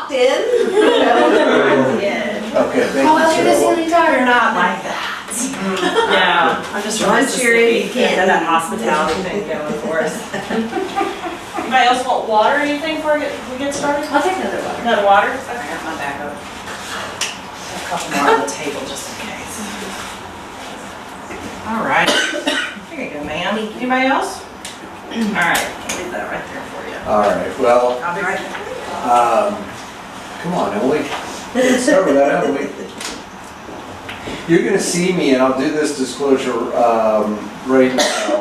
locked in. Okay, thank Oh, you. you're the silly daughter. You're not like that. Yeah, I'm just trying Once to you're in, you get can't that leave. hospitality thing going for us. Anybody else want water or anything before we get started? I'll take another water. Another water? Okay, I got my back up. A couple more on the table just in case. All right. There you go, ma'am. Anybody else? All right, I'll leave that right there for you. All right, well, I'll be right back. come on, Emily. Let's start with that, Emily. You're gonna see me, and I'll do this disclosure right now.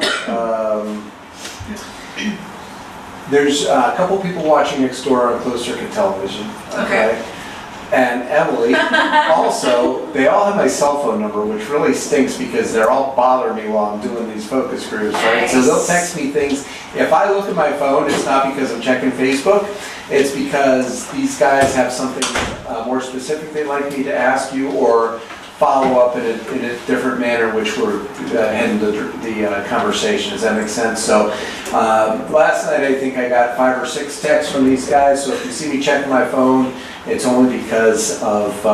There's a couple people watching next door on closed circuit television. Okay. And Emily, also, they all have my cell phone number, which really stinks because they're all bothering me while I'm doing these focus groups, right? So they'll text me things. If I look at my phone, it's not because I'm checking Facebook. It's because these guys have something more specific they'd like me to ask you or follow up in a different manner, which we're heading the conversation. Does that make sense? So last night I think I got 5 or 6 texts from these guys. So if you see me checking my phone, it's only because of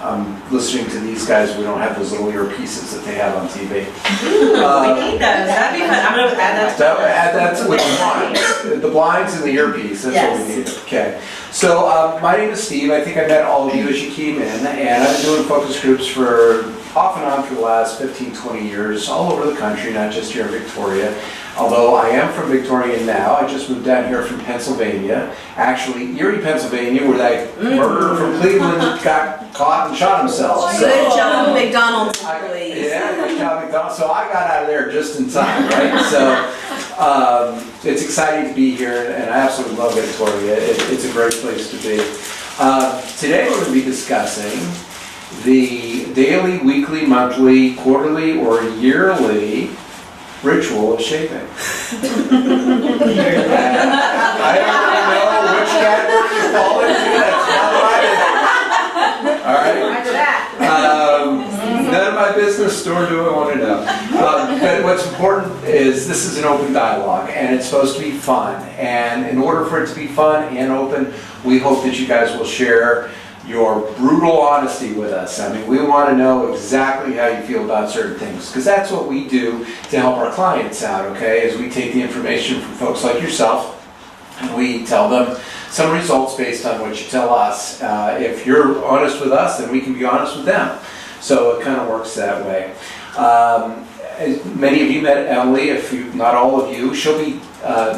I'm listening to these guys. We don't have those little earpieces that they have on TV. We need those. That'd be fun. I'm gonna add that. Add that to with the blinds. The blinds and the earpiece, that's what we need. Okay. So my name is Steve. I think I met all of you as you came in, and I've been doing focus groups for off and on for the last 15, 20 years, all over the country, not just here in Victoria. Although I am from Victoria now, I just moved down here from Pennsylvania. Actually, Erie, Pennsylvania, where that murderer from Cleveland got caught and shot himself. So, Good job, McDonald's employees. yeah, good job, McDonald's. So I got out of there just in time, right? So it's exciting to be here, and I absolutely love Victoria. It's a great place to be. Today we're going to be discussing the daily, weekly, monthly, quarterly, or yearly ritual of shaving. I don't know which category you fall into. That's not what I did. All right. None of my business, nor do I want to know. But what's important is this is an open dialogue, and it's supposed to be fun. And in order for it to be fun and open, we hope that you guys will share your brutal honesty with us. I mean, we want to know exactly how you feel about certain things, because that's what we do to help our clients out, okay? Is we take the information from folks like yourself, and we tell them some results based on what you tell us. If you're honest with us, then we can be honest with them. So it kind of works that way. Many of you met Emily, not all of you. She'll be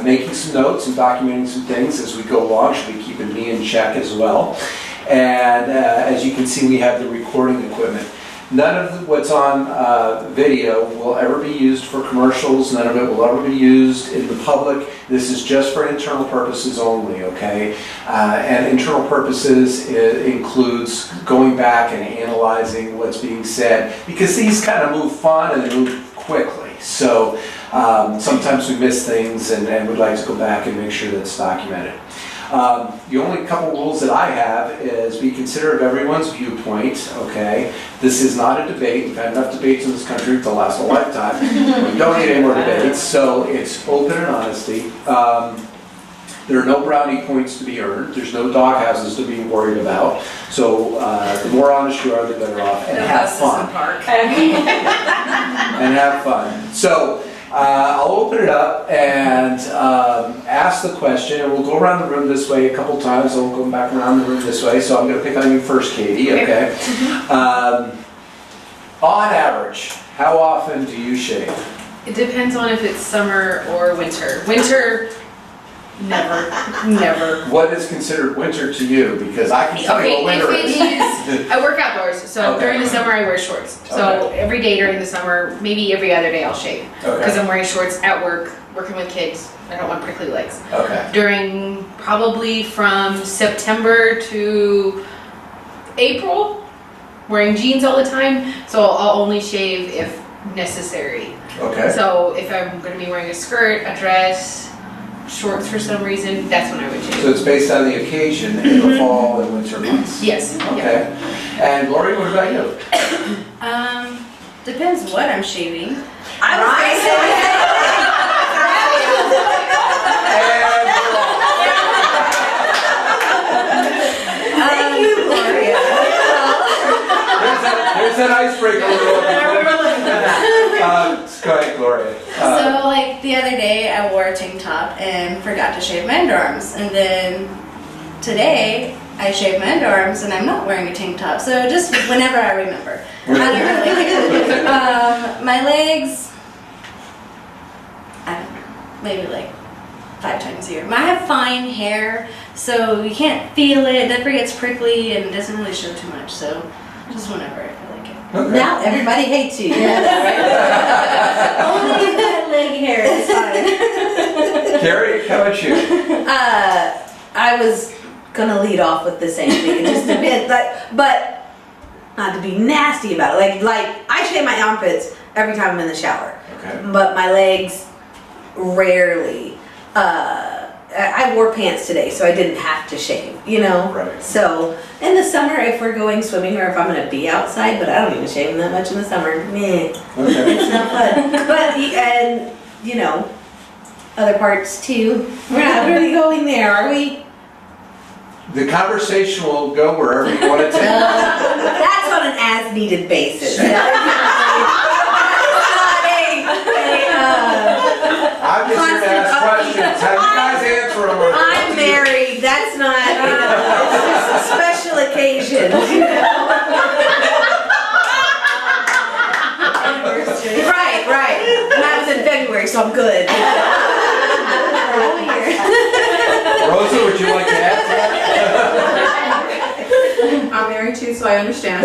making some notes and documenting some things as we go along. She'll be keeping me in check as well. And as you can see, we have the recording equipment. None of what's on video will ever be used for commercials. None of it will ever be used in the public. This is just for internal purposes only, okay? And internal purposes includes going back and analyzing what's being said, because these kind of move fun and they move quickly. So sometimes we miss things, and we'd like to go back and make sure that's documented. The only couple rules that I have is be considerate of everyone's viewpoint, okay? This is not a debate. We've had enough debates in this country to last a lifetime. We don't need any more debates, so it's open and honesty. There are no brownie points to be earned. There's no dog houses to be worried about. So the more honest you are, the better off. And have fun. And have fun. So I'll open it up and ask the question, and we'll go around the room this way a couple times, and we'll go back around the room this way. So I'm going to pick on you first, Katie, okay? On average, how often do you shave? It depends on if it's summer or winter. Winter, never. What is considered winter to you? Because I can tell you what winter is. I work outdoors, so Okay. during the summer I wear shorts. So every day during the summer, maybe every other day I'll shave. Because I'm wearing shorts at work, working with kids. I don't want prickly legs. Okay. During probably from September to April, wearing jeans all the time, so I'll only shave if necessary. Okay. So if I'm going to be wearing a skirt, a dress, shorts for some reason, that's when I would shave. So it's based on the occasion in the fall and winter months? Yes. Okay. And Lori, what about you? Depends what I'm shaving. That's an icebreaker. Go ahead, Gloria. So like the other day I wore a tank top and forgot to shave my underarms. And then today I shaved my underarms and I'm not wearing a tank top. So just whenever I remember. I don't really care. My legs, I don't know, maybe like 5 times a year. I have fine hair, so you can't feel it. It never gets prickly and it doesn't really show too much. So just whenever I feel like it. Okay. Now everybody hates you. Only that leg hair is fine. Carrie, how about you? I was gonna lead off with the same thing. It just depends, but not to be nasty about it. Like I shave my armpits every time I'm in the shower, Okay. but my legs rarely. I wore pants today, so I didn't have to shave. You know. Right. So in the summer, if we're going swimming or if I'm gonna be outside, but I don't even shave them that much in the summer. Meh. Okay. It's not fun. But, and, you know, other parts too. We're not really going there, are we? The conversation will go wherever you want it to. That's on an as-needed basis. I'm just here to ask questions. Have you guys answer them? I'm married. That's not, you know, it's just a special occasion. Right. And I was in February, so I'm good. Rosa, would you like to add to that? I'm married too, so I understand.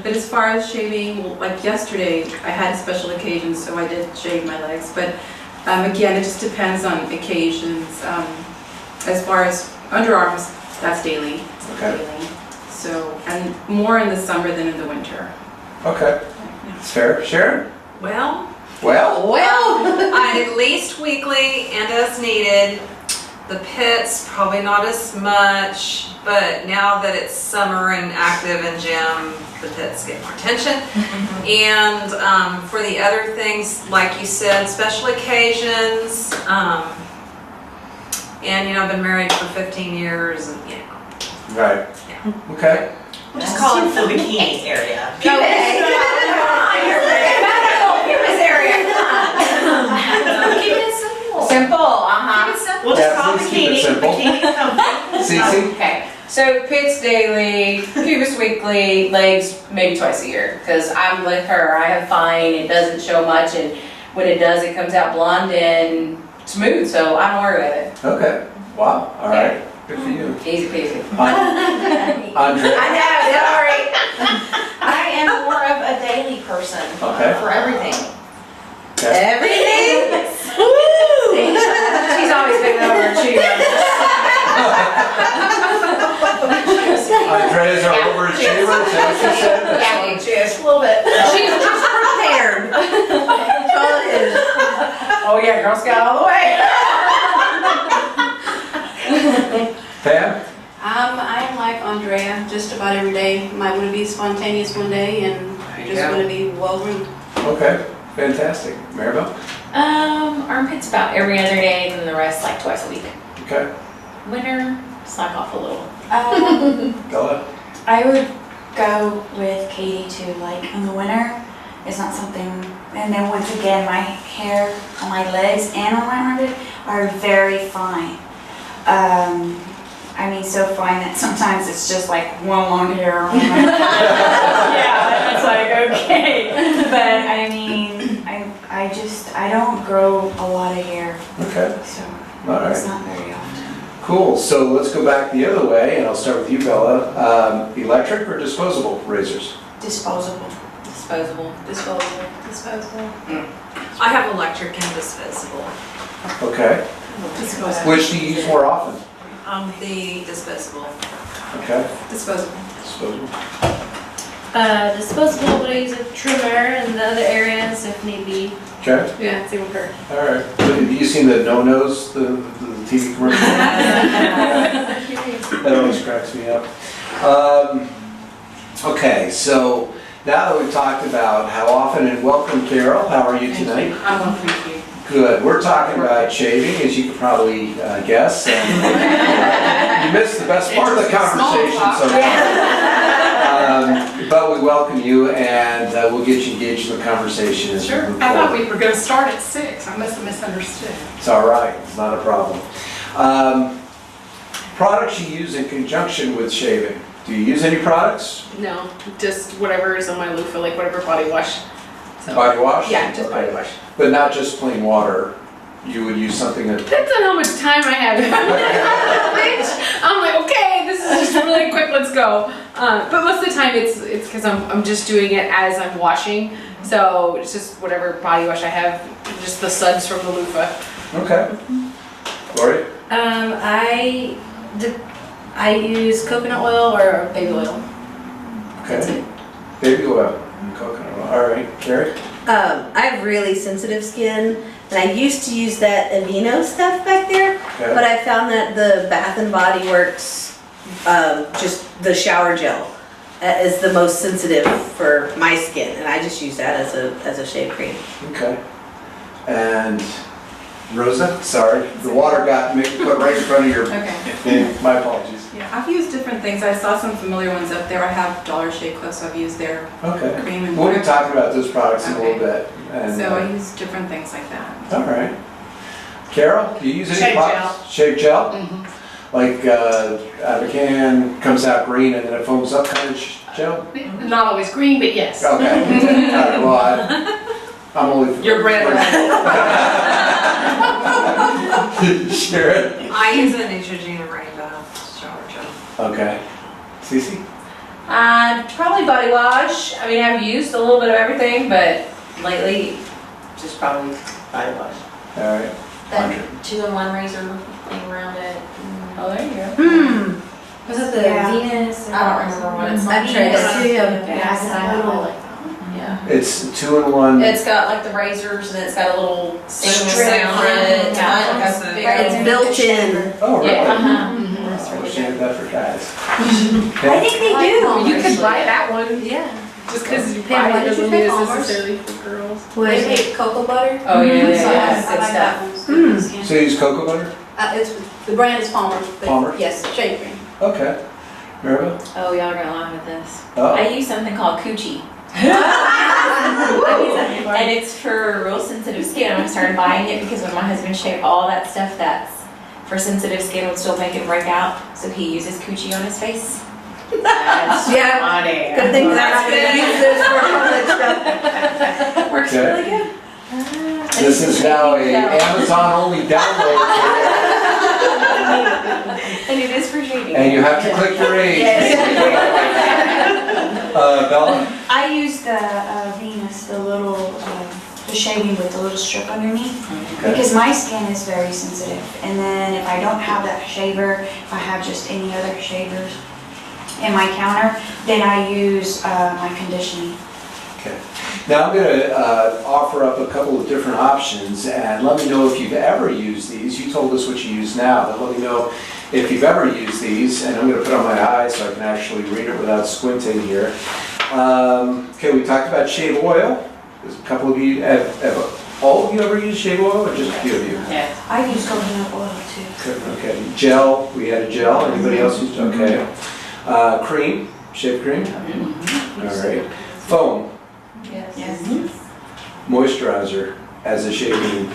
But as far as shaving, well, like yesterday, I had a special occasion, so I did shave my legs. But again, it just depends on occasions. As far as underarms, that's daily. Okay. Daily. So, and more in the summer than in the winter. Okay. It's fair. Sharon? Well, Well? at least weekly and as needed. The pits, probably not as much, but now that it's summer and active in gym, the pits get more attention. And for the other things, like you said, special occasions, and you know, I've been married for 15 years, and you know. Right. Yeah. Okay. We'll just call it the bikini area. Keep it simple. Simple, Keep it simple. We'll just Yeah, call it please keep it bikini. simple. Bikini comfy. Cece? Okay, so pits daily, pubis weekly, legs maybe twice a year. Because I'm with her, I have fine, it doesn't show much, and when it does, it comes out blonde and smooth, so I don't worry with Okay. Wow. All right. Good for you. it. Easy peasy. Andrea? I know, sorry. I am more of a daily person Okay. for everything. Okay. Everything? She's always been over and chewing on it. Andrea's our overachiever, is that what you said? Yeah, she is. A little bit. She's prepared. That's all it is. Oh yeah, Girl Scout all the way. Pam? I am like Andrea just about every day. Might want to be spontaneous one day and just go. want to be well-groomed. Okay. Fantastic. Maribel? Armpits about every other day, and then the rest like twice a week. Okay. Winter, slack off a little. Bella? I would go with Katie too, like in the winter, it's not something, and then once again, my hair on my legs and on my armpit are very fine. I mean, so fine that sometimes it's just like one long hair on my yeah, it's like, okay. But I mean, I don't grow a lot of hair, Okay. so All it's right. not very often. Cool. So let's go back the other way, and I'll start with you, Bella. Electric or disposable razors? Disposable. Disposable. Disposable. I have electric and disposable. Okay. Which do you use more often? The disposable. Okay. Disposable. Disposable. Disposable, but I use a trimmer in the other areas if need be. Okay. Yeah, same with her. All right. Have you seen the no-nos, the TV commercial? That always cracks me up. Okay, so now that we've talked about how often, and welcome Carol, how are you tonight? I'm going to thank you. Good. We're talking about shaving, as you could probably guess. And you missed the best part of the conversation so far. But we welcome you, and we'll get you engaged in the conversation as we Sure. move I thought forward. we were gonna start at 6. I must have misunderstood. It's all right, it's not a problem. Products you use in conjunction with shaving. Do you use any products? No, just whatever is on my loofah, like whatever body wash. So, Body wash? yeah, just body Okay. wash. But not just plain water, you would use something that, Depends on how much time I have. If I'm in a pinch, I'm like, okay, this is just really quick, let's go. But most of the time it's because I'm just doing it as I'm washing. So it's just whatever body wash I have, just the suds from the loofah. okay. Lori? I use coconut oil or baby oil. That's Okay. it. Baby oil and coconut oil, all right. Carrie? I have really sensitive skin, and I used to use that Aveeno stuff back there, but Okay. I found that the Bath and Body Works, just the shower gel, is the most sensitive for my skin, and I just use that as a shave cream. Okay. And Rosa? Sorry, the water got put right in front of your, Okay. my apologies. Yeah, I've used different things. I saw some familiar ones up there. I have Dollar Shave Club, so I've used their Okay. cream and We'll be water. talking about those products in a little Okay. bit. And, So I use different things like that. all right. Carol, do you use any Shave products? Shave gel? Mhm. Like out of a can, comes out green and then it foams up kind of gel? Not always green, but yes. Okay. All right, well, I'm only. Your brand. Sharon? I use a Neutrogena Rainbow shower gel. Okay. Cece? Probably body wash. I mean, I've used a little bit of everything, but lately, just probably body wash. All right. That 2-in-1 razor thing around it. Oh, there you go. Was it the Yeah. Venus? I don't remember what it's I've tried it too. Yeah, Yeah, I like that one. Yeah. It's 2-in-1. It's got like the razors and it's got a little Single strip sound. on it. Yeah. Like a Right, It's built in. Oh, really? Yeah. Oh, shave that for guys. I think they do. You could buy that one, Yeah. just because you Pam, buy why it did you doesn't mean pick it's Allmers? necessarily for girls. They make cocoa butter. Oh, yeah, So yeah, I good like stuff. that one. So you use cocoa butter? It's, the brand is Palmer. but Palmer? Yes, shave cream. Okay. Maribel? Oh, y'all are gonna laugh at this. I Oh, use something called Coochie. And it's for real sensitive skin. I started buying it because when my husband shaved all that stuff that's for sensitive skin would still make it break out. So he uses Coochie on his face. That's Yeah, funny. good thing that I'm gonna use this for public stuff. Works Okay. really good. this is now a Amazon-only download, And it is for shaving. and you have to click your age. Bella? I use the Venus, the little, the shaving with the little strip underneath, Okay. because my skin is very sensitive. And then if I don't have that shaver, if I have just any other shavers in my counter, then I use my conditioning. Okay. Now I'm going to offer up a couple of different options, and let me know if you've ever used these. You told us what you use now, but let me know if you've ever used these, and I'm going to put on my eyes so I can actually read it without squinting here. Okay, we talked about shave oil. There's a couple of you, have all of you ever used shave oil, or just a few of you? Yeah. I use coconut oil too. Okay, gel, we had a gel, anybody else used, okay. Cream, shave cream? All right. Foam, Yes. moisturizer as a shaving.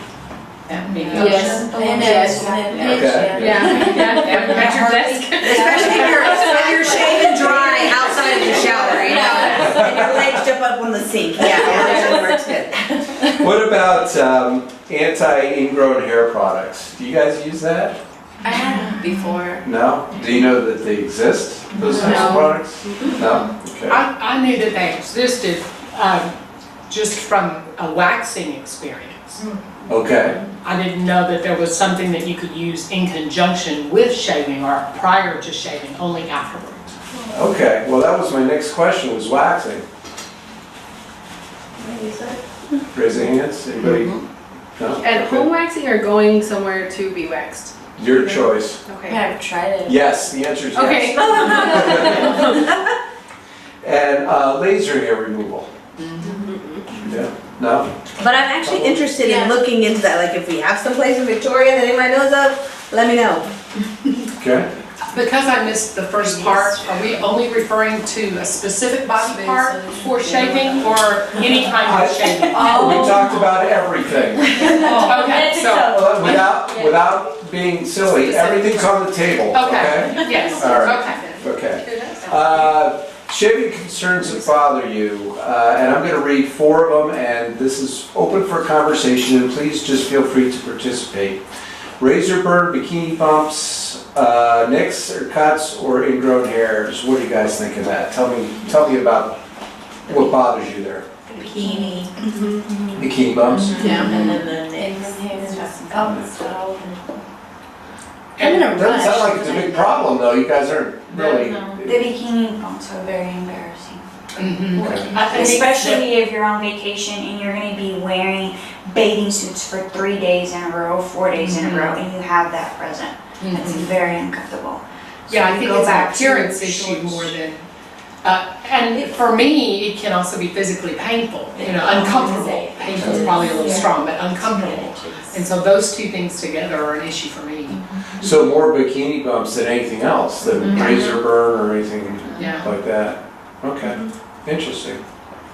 Yes. And Yes. Okay. Yeah, at your desk. Especially if you're shaving dry outside of the shower, you know, and your legs jump up on the sink. Yeah, that works good. What about anti-ingrown hair products? Do you guys use that? I had before. No? Do you know that they exist, those types of No. products? No? Okay. I knew that they existed just from a waxing experience. Okay. I didn't know that there was something that you could use in conjunction with shaving or prior to shaving, only afterwards. Okay, well, that was my next question, was waxing. Raise your hands, anybody? No? And Okay. home waxing or going somewhere to be waxed? Your choice. Okay. I've tried it. Yes, the answer is yes. Okay. And laser hair removal. Yeah, no? But I'm actually interested Yeah. in looking into that. Like, if we have some place in Victoria that anybody knows of, let me know. Okay. Because I missed the first part, are we only referring to a specific body part for shaving or any kind of shaving? We talked about everything. Okay, so, Without being silly, everything's on the table, okay? okay, yes, All right. okay. Okay. Shaving concerns that bother you, and I'm going to read 4 of them, and this is open for conversation, and please just feel free to participate. Razor burn, bikini bumps, nicks or cuts, or ingrown hairs. What do you guys think of that? Tell me about what bothers you there. Bikini. Bikini bumps? Yeah. And then the nicks. I'm gonna Doesn't sound rush. like it's a big problem, though. You guys aren't really. The bikini bumps are very embarrassing. Mhm. Okay. I think Especially if you're on vacation and you're gonna be wearing bathing suits for 3 days in a row, 4 days in a row, and you have that present. It's very uncomfortable. So Yeah, I you think go it's an back to appearance issue shorts. more than, and for me, it can also be physically painful, uncomfortable. Painful is probably a little strong, but uncomfortable. And so those two things together are an issue for me. So more bikini bumps than anything else, than razor burn or anything Yeah. like that. Okay, interesting.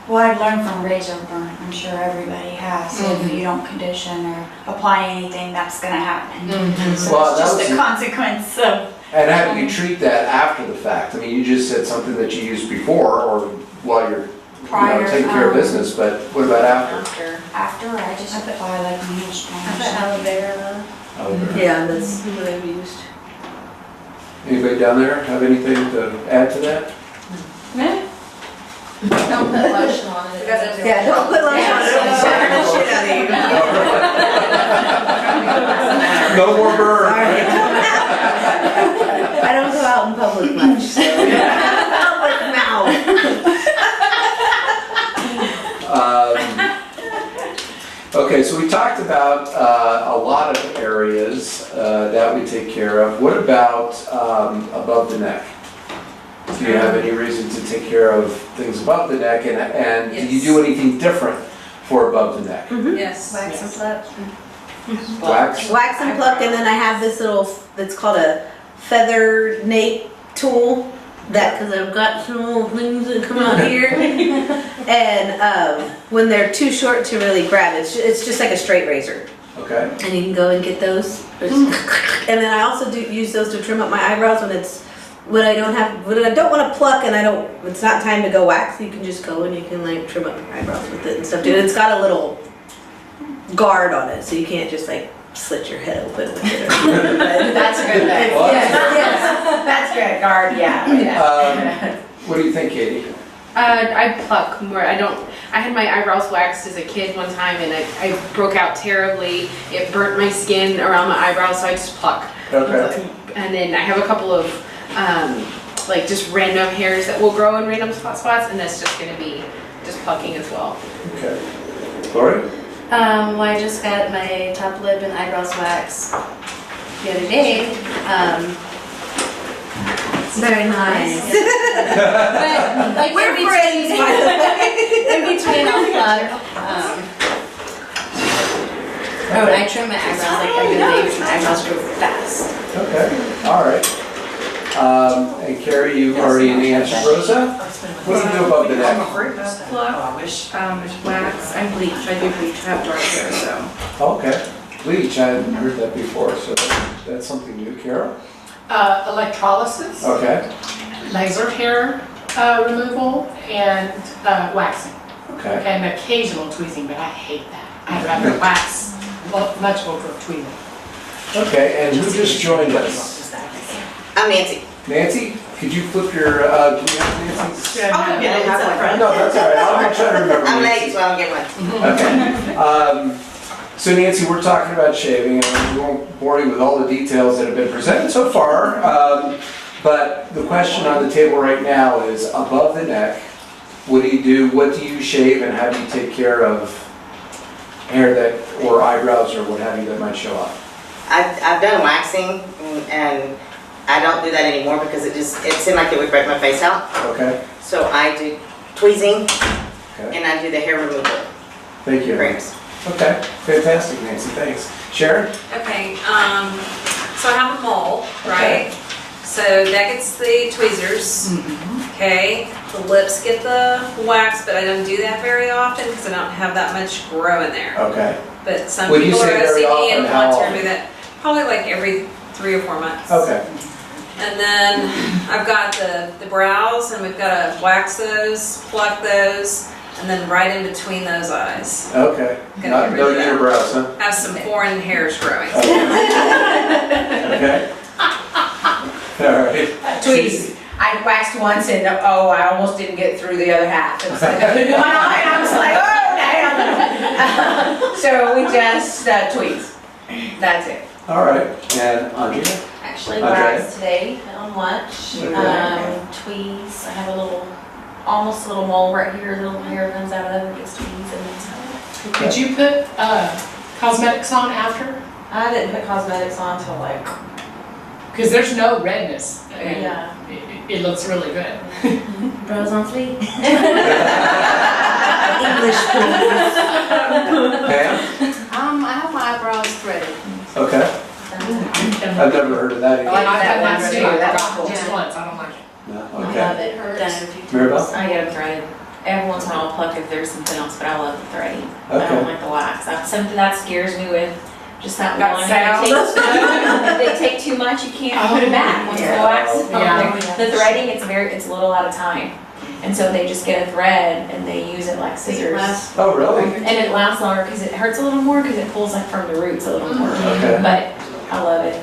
Well, I've learned from razor burn, I'm sure everybody has, if you don't condition or apply anything, that's gonna happen. So Well, it's that just was- a consequence of. And how do you treat that after the fact? I mean, you just said something that you used before or while you're Prior, taking care of business, but what about after? After, I just apply like hand I sponge. bet aloe vera. Yeah, that's what I've used. Anybody down there have anything to add to that? Don't put lotion on it. Yeah, don't put lotion on it, it'll burn the shit out of you. No more burn. Sorry. I don't go out in public much, so. Public mouth. Okay, so we talked about a lot of areas that we take care of. What about above the neck? Do you have any reason to take care of things above the neck, and do you do anything different for above the neck? Yes. Wax and pluck. Wax? Wax and pluck, and then I have this little, it's called a feather nape tool. Because I've got some little things that come out here. And when they're too short to really grab, it's just like a straight razor. Okay. And you can go and get those. And then I also do use those to trim up my eyebrows when I don't want to pluck and it's not time to go wax. You can just go and you can like trim up your eyebrows with it and stuff. Dude, it's got a little guard on it, so you can't just like slit your head open with it. That's a good thing. What? That's good, guard, yeah. What do you think, Katie? I pluck more. I had my eyebrows waxed as a kid one time and I broke out terribly. It burnt my skin around my eyebrows, so I just pluck. Okay. And then I have a couple of like just random hairs that will grow in random spots, and that's just gonna be just plucking as well. Okay. Lori? Well, I just got my top lip and eyebrows waxed the other day. Very nice. But like We're in friends, between, by the way. in between I'll pluck. Oh, and I trim my eyebrows like every day because my eyebrows grow fast. Okay, all right. And Carrie, you already answered. Rosa? What do you do above the neck? Pluck, wax, and bleach. I do bleach, I have dark hair, so. Okay. Bleach, I hadn't heard that before, so that's something new. Carol? Electrolysis, Okay, laser hair removal, and waxing. okay. And occasional tweezing, but I hate that. I'd rather wax much over tweezing. Okay, and who just joined us? I'm Nancy. Nancy, could you flip your, do you have Nancy's? I'll get it, that's up No, that's all right, I'm trying to remember. I'm Nancy. late, so I'll get one. Okay. So Nancy, we're talking about shaving, and we won't bore you with all the details that have been presented so far. But the question on the table right now is above the neck, what do you do, what do you shave, and how do you take care of hair that, or eyebrows, or what have you, that might show up? I've done waxing and I don't do that anymore because it seemed like it would break my face out. Okay, So I do tweezing okay, and I do the hair removal thank you. creams. Okay, fantastic, Nancy, thanks. Sharon? Okay, so I have a mole, right? So that gets the tweezers, okay? The lips get the wax, but I don't do that very often because I don't have that much grow in there. Okay, But some When you people are say very OCD and often, how want to often? remove that. Probably like every 3 or 4 months. okay. And then I've got the brows, and we've got to wax those, pluck those, and then right in between those eyes. Okay, Gotta not, get rid no of that. unibrows, huh? Have some foreign hairs growing. Okay. All right. Tweeze. I waxed once and, oh, I almost didn't get through the other half. It was like, one eye, and I was like, oh, damn. So we just tweeze. That's it. All right, and Andrea? Actually, Okay. wax today on lunch. Okay. Tweeze. I have almost a little mole right here. A little hair comes out of it. Just tweeze and then Did you put cosmetics on after? I didn't put cosmetics on till like, Because there's no redness. and yeah. It looks really good. Brows on fleek. English, please. Pam? I have my eyebrows threaded. Okay, I've never heard of that I either. like I've that had one that too. too. That's Just cool. once, I don't like it. No, I okay. love it. Hurts. Done it a few times. Maribel? I get them threaded. Every once in a while I'll pluck if there's something else, but I love the threading. I Okay. don't like the wax. That's something that scares me with just that That one. sound. If they take too much, you can't put it back. Once the wax is Yeah. the threading, it's a little out of time. And so they just get a thread and they use it like scissors. Oh, really? And it lasts longer because it hurts a little more because it pulls like from the roots a little more. Okay. But I love it.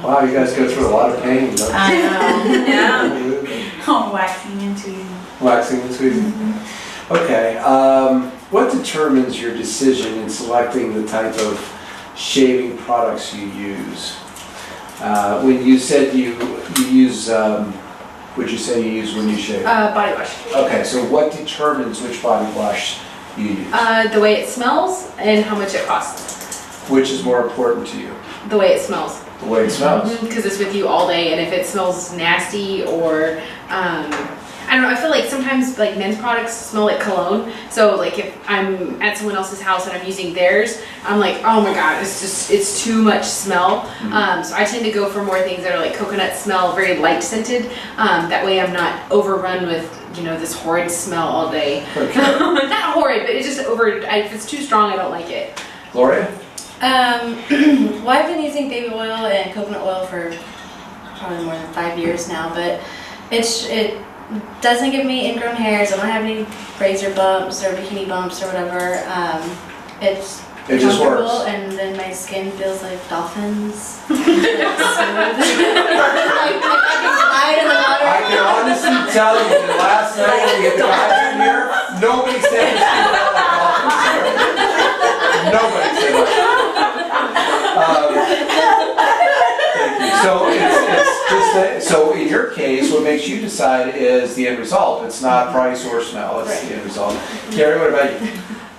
Wow, you guys go through a lot of pain, don't I know. Yeah. you? Oh, waxing and tweezing. Waxing and tweezing. Okay, what determines your decision in selecting the type of shaving products you use? When you said you use, what'd you say you use when you shave? Body wash. Okay, so what determines which body wash you use? The way it smells and how much it costs. Which is more important to you? The way it smells. The way it smells? Because it's with you all day, and if it smells nasty or I don't know, I feel like sometimes like men's products smell like cologne. So like if I'm at someone else's house and I'm using theirs, I'm like, oh my god, it's too much smell. So I tend to go for more things that are like coconut smell, very light scented. That way I'm not overrun with this horrid smell all day. Okay. Not horrid, but it's just if it's too strong, I don't like it. Gloria? Well, I've been using baby oil and coconut oil for probably more than 5 years now, but it doesn't give me ingrown hairs. I don't have any razor bumps or bikini bumps or whatever. It's It just comfortable, works. and then my skin feels like dolphins. I can honestly tell you that last night when we had the guys in here, nobody said this to me like dolphins. Nobody said that. So so in your case, what makes you decide is the end result. It's not price or smell, it's the end result. Carrie, what about you?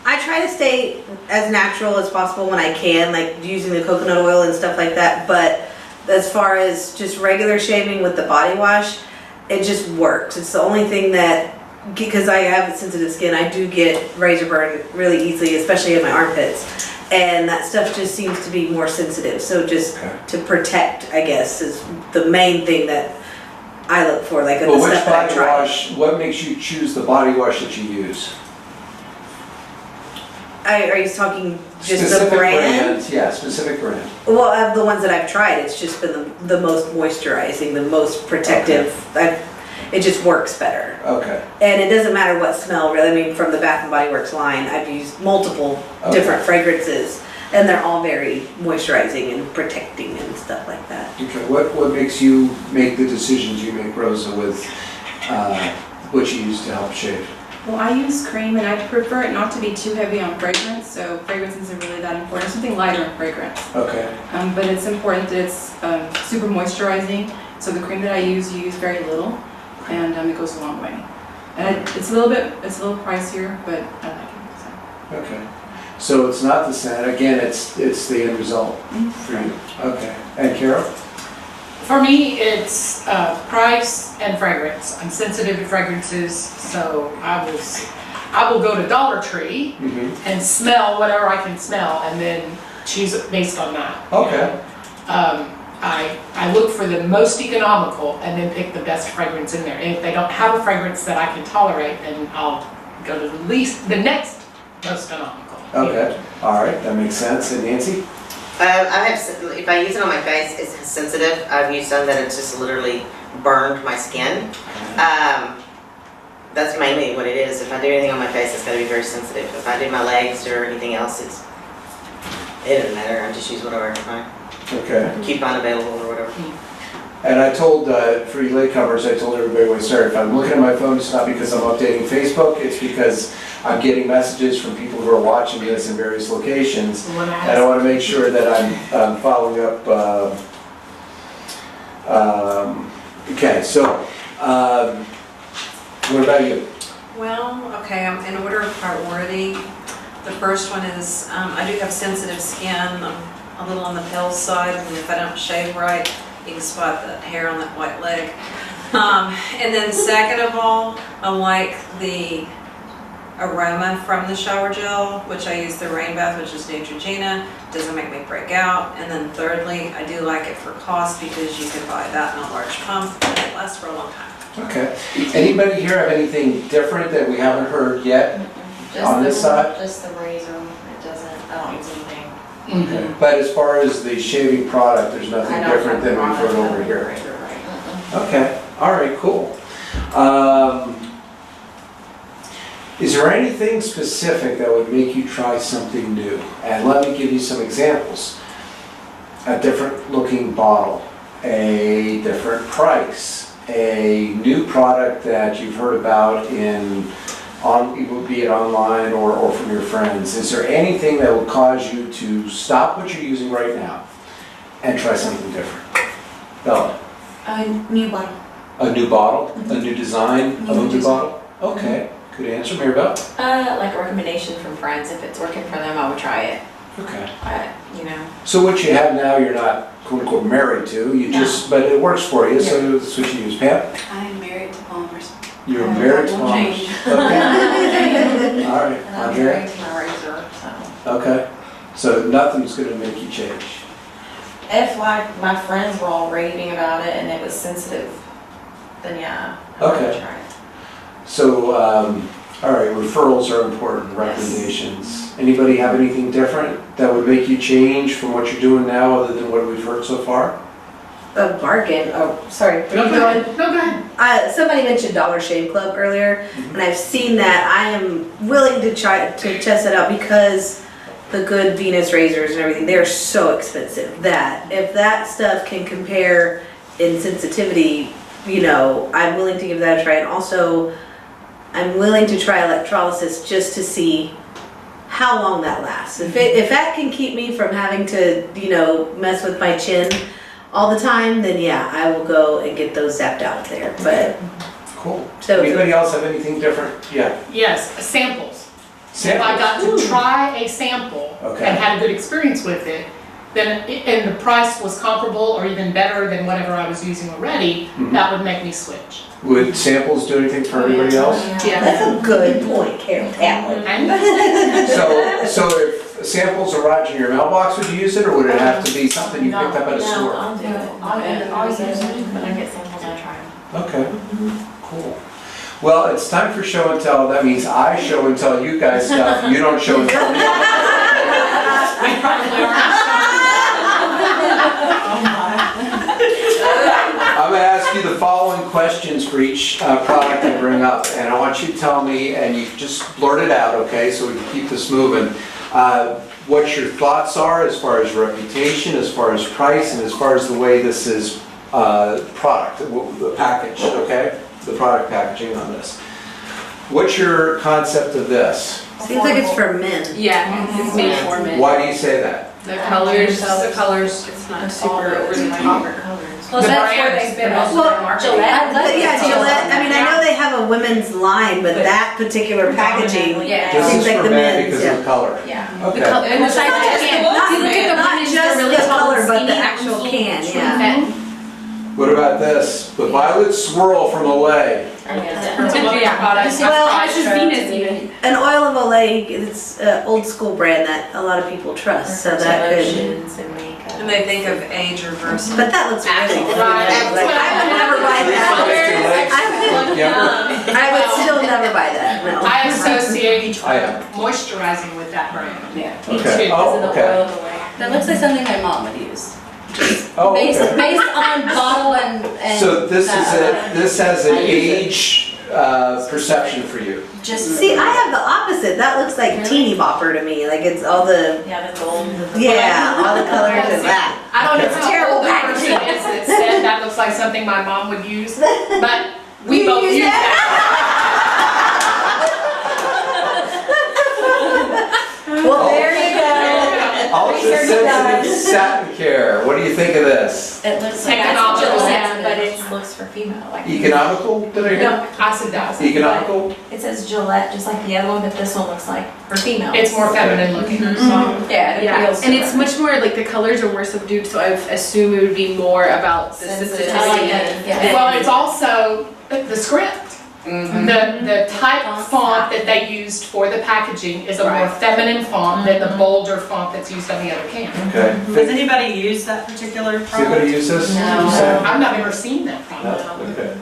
I try to stay as natural as possible when I can, like using the coconut oil and stuff like that, but as far as just regular shaving with the body wash, it just works. It's the only thing that, because I have sensitive skin, I do get razor burn really easily, especially in my armpits, and that stuff just seems to be more sensitive. So just Okay. to protect, I guess, is the main thing that I look for, like in Well, the which stuff that I body try. wash, what makes you choose the body wash that you use? Are you talking just the Specific brand? Yeah, specific brand. Well, of the ones that I've tried, it's just been the most moisturizing, the most protective. It just works better. Okay. And it doesn't matter what smell, really. I mean, from the Bath & Body Works line, I've used multiple Okay. different fragrances, and they're all very moisturizing and protecting and stuff like that. Okay, what makes you make the decisions you make, Rosa, with what you use to help shave? Well, I use cream and I prefer it not to be too heavy on fragrance, so fragrance isn't really that important. Something lighter in fragrance. Okay. But it's important that it's super moisturizing, so the cream that I use, you use very little, and it goes a long way. And it's a little pricier, but I like it. So. Okay. So it's not the scent, again, it's the end result for you. Okay. And Carol? For me, it's price and fragrance. I'm sensitive to fragrances, so I will go to Dollar Tree Mm-hmm. and smell whatever I can smell, and then choose it based on that. Okay. I look for the most economical and then pick the best fragrance in there. And if they don't have a fragrance that I can tolerate, then I'll go to the next most economical. Okay, all right, that makes sense. And Nancy? I have, if I use it on my face, it's sensitive. I've used some that it's just literally burned my skin. That's mainly what it is. If I do anything on my face, it's gotta be very sensitive. If I do my legs or anything else, it doesn't matter. I just use whatever. Okay. Coupon available or whatever. And I told, for you latecomers, I told everybody when I started, if I'm looking at my phone, it's not because I'm updating Facebook, it's because I'm getting messages from people who are watching this in various locations. And I want to make sure that I'm following up. Okay, so what about you? Well, okay, I'm in order of priority. The first one is, I do have sensitive skin. I'm a little on the pale side, and if I don't shave right, you can spot the hair on that white leg. And then second of all, I like the aroma from the shower gel, which I use the Rain Bath, which is Neutrogena. Doesn't make me break out. And then thirdly, I do like it for cost because you can buy that in a large pump and it lasts for a long time. Okay. Anybody here have anything different that we haven't heard yet on this side? Just the razor, it doesn't, I don't use anything. Okay. But as far as the shaving product, there's nothing different than we've heard over here. Okay, all right, cool. Is there anything specific that would make you try something new? And let me give you some examples. A different looking bottle, a different price, a new product that you've heard about be it online or from your friends. Is there anything that will cause you to stop what you're using right now and try something different? Bella? A new bottle. A new bottle? A new design of a new bottle? Okay, good answer. Maribel? Like a recommendation from friends. If it's working for them, I would try it. Okay. You know. So what you have now, you're not quote unquote married to, but it works for you, so that's what you use. Pam? I'm married to Palmer's. You're married to mom. Change. Okay. All right. And I'm Andrea? married to my razor, so. Okay. So nothing's gonna make you change. If like my friends were all raving about it and it was sensitive, then yeah, I would Okay. try it. So, all right, referrals are important, recommendations. Anybody have anything different that would make you change from what you're doing now other than what we've heard so far? A bargain, oh, sorry. No, go ahead. No, go ahead. Somebody mentioned Dollar Shave Club earlier, and I've seen that. I am willing to try to test it out because the good Venus razors and everything, they're so expensive that if that stuff can compare in sensitivity, you know, I'm willing to give that a try. And also, I'm willing to try electrolysis just to see how long that lasts. If that can keep me from having to, you know, mess with my chin all the time, then yeah, I will go and get those zapped out there. But Cool. so Anybody else have anything different? Yeah. Yes, samples. If Samples. I got to try a sample Okay. and had a good experience with it, then, and the price was comparable or even better than whatever I was using already, that would make me switch. Would samples do anything for anybody else? that's a good point, Carol Tatlin. So if samples arrived in your mailbox, would you use it, or would it have to be something you picked up at a store? I'll do it. I'll use it. When I get samples, I try them. Okay, cool. Well, it's time for show and tell. That means I show and tell you guys stuff. You don't show and tell me. We probably are. I'm going to ask you the following questions for each product I bring up, and I want you to tell me, and you just blurt it out, okay, so we can keep this moving. What your thoughts are as far as reputation, as far as price, and as far as the way this is product, the package, okay? The product packaging on this. What's your concept of this? Seems like it's for men. Yeah, it's made for men. Why do you say that? The colors, it's not super over the top. Well, The that's where brand- they spend most of their marketing. Yeah, Gillette, I mean, I know they have a women's line, but that particular packaging Yeah. This seems is like for the men men's, because of the color. Yeah. Okay. And the size of the can. Not See, look at the not women's, just they're really the tall color, and but the skinny. actual can, yeah. What about this? The Violet Swirl from Olay. Yeah. Well, This is Venus even. An Oil of Olay, it's an old school brand that a lot of people trust, so that could. Lotions and makeup. And they think of age reversal. But that looks really good. Right. Like, I would never buy that. I would still never buy that, no. I associate I am. moisturizing with that brand. Yeah. Okay. too. Oh, okay. That looks like something my mom would use. Oh, Based, okay. based on bottle and So this is that, this has an age perception for you. just See, I have the opposite. That looks like teeny bopper to me. Like it's all the, Yeah, the gold. yeah, all the colors and that. I don't know It's how terrible old the person packaging. is that said that looks like something my mom would use, but we both use that. Well, there you go. Ultra sensitive satin care. What do you think of this? it looks like Economical. Gillette, but it looks for female, like. Economical? Did I hear? No, Oxidized. Economical? it says Gillette, just like the other one, but this one looks like for female. It's more feminine looking. Yeah, it Yeah, appeals to and her. it's much more, like, the colors are more subdued, so I assume it would be more about the sensitivity. I like it. Yeah. Well, it's also the script. The type font that they used for the packaging is a more feminine font than the bolder font that's used on the other can. Okay. Does anybody use that particular Does anybody product? use this? No. I've never seen that No? product. Okay.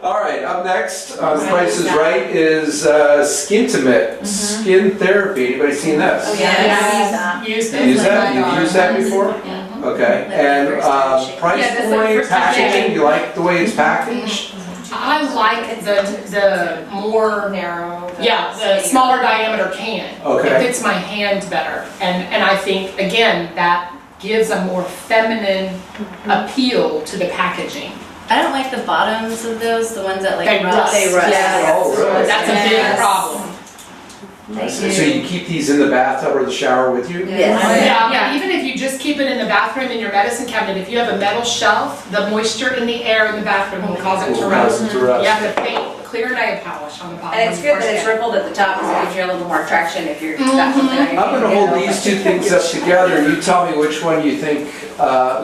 All right, up next on Price is Right is Skintimate, skin therapy. Anybody seen this? Oh, yeah, Yes. I use that. Used it. Use that? You've used that before? Mhm. Okay, Like and first time shaking. price Yeah, that's like point, first time packaging, shaking. you like the way it's packaged? I like the more, Narrow. the smaller diameter can. It Okay, fits my hand better. And I think, again, that gives a more feminine appeal to the packaging. I don't like the bottoms of those, the ones that like They rust. They rust. Yes. Oh, really? That's a big Yes. problem. so you keep these in the bathtub or the shower with you? Yes. Yeah, even if you just keep it in the bathroom in your medicine cabinet, if you have a metal shelf, the moisture in the air in the bathroom will cause it to Will rust. cause it to rust. You have to paint clear nail polish on the bottom. And it's good that it's First rippled at the top because it gives you a little more traction if you're got something on your I'm gonna hand. hold these two things up together and you tell me which one you think,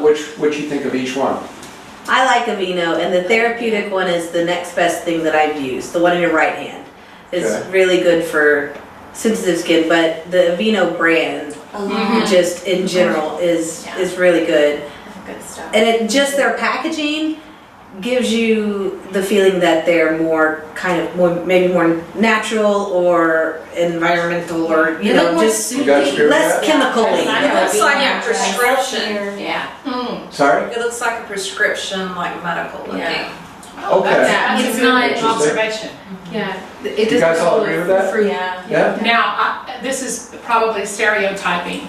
which you think of each one. I like Aveeno, and the therapeutic one is the next best thing that I've used. The one in your right hand is Okay. really good for sensitive skin, but the Aveeno brand, just in general, is really good. Good stuff. And it just their packaging gives you the feeling that they're more kind of more maybe more natural or environmental or you They know look more just You guys agree with less that? chemically. It looks like a prescription. Yeah. Sorry? It looks like a prescription, like medical looking. Yeah. Oh, Okay. that's a It's good not- observation. Yeah. It You doesn't guys all go agree with that? fruit. Yeah. Yeah? Now, this is probably stereotyping,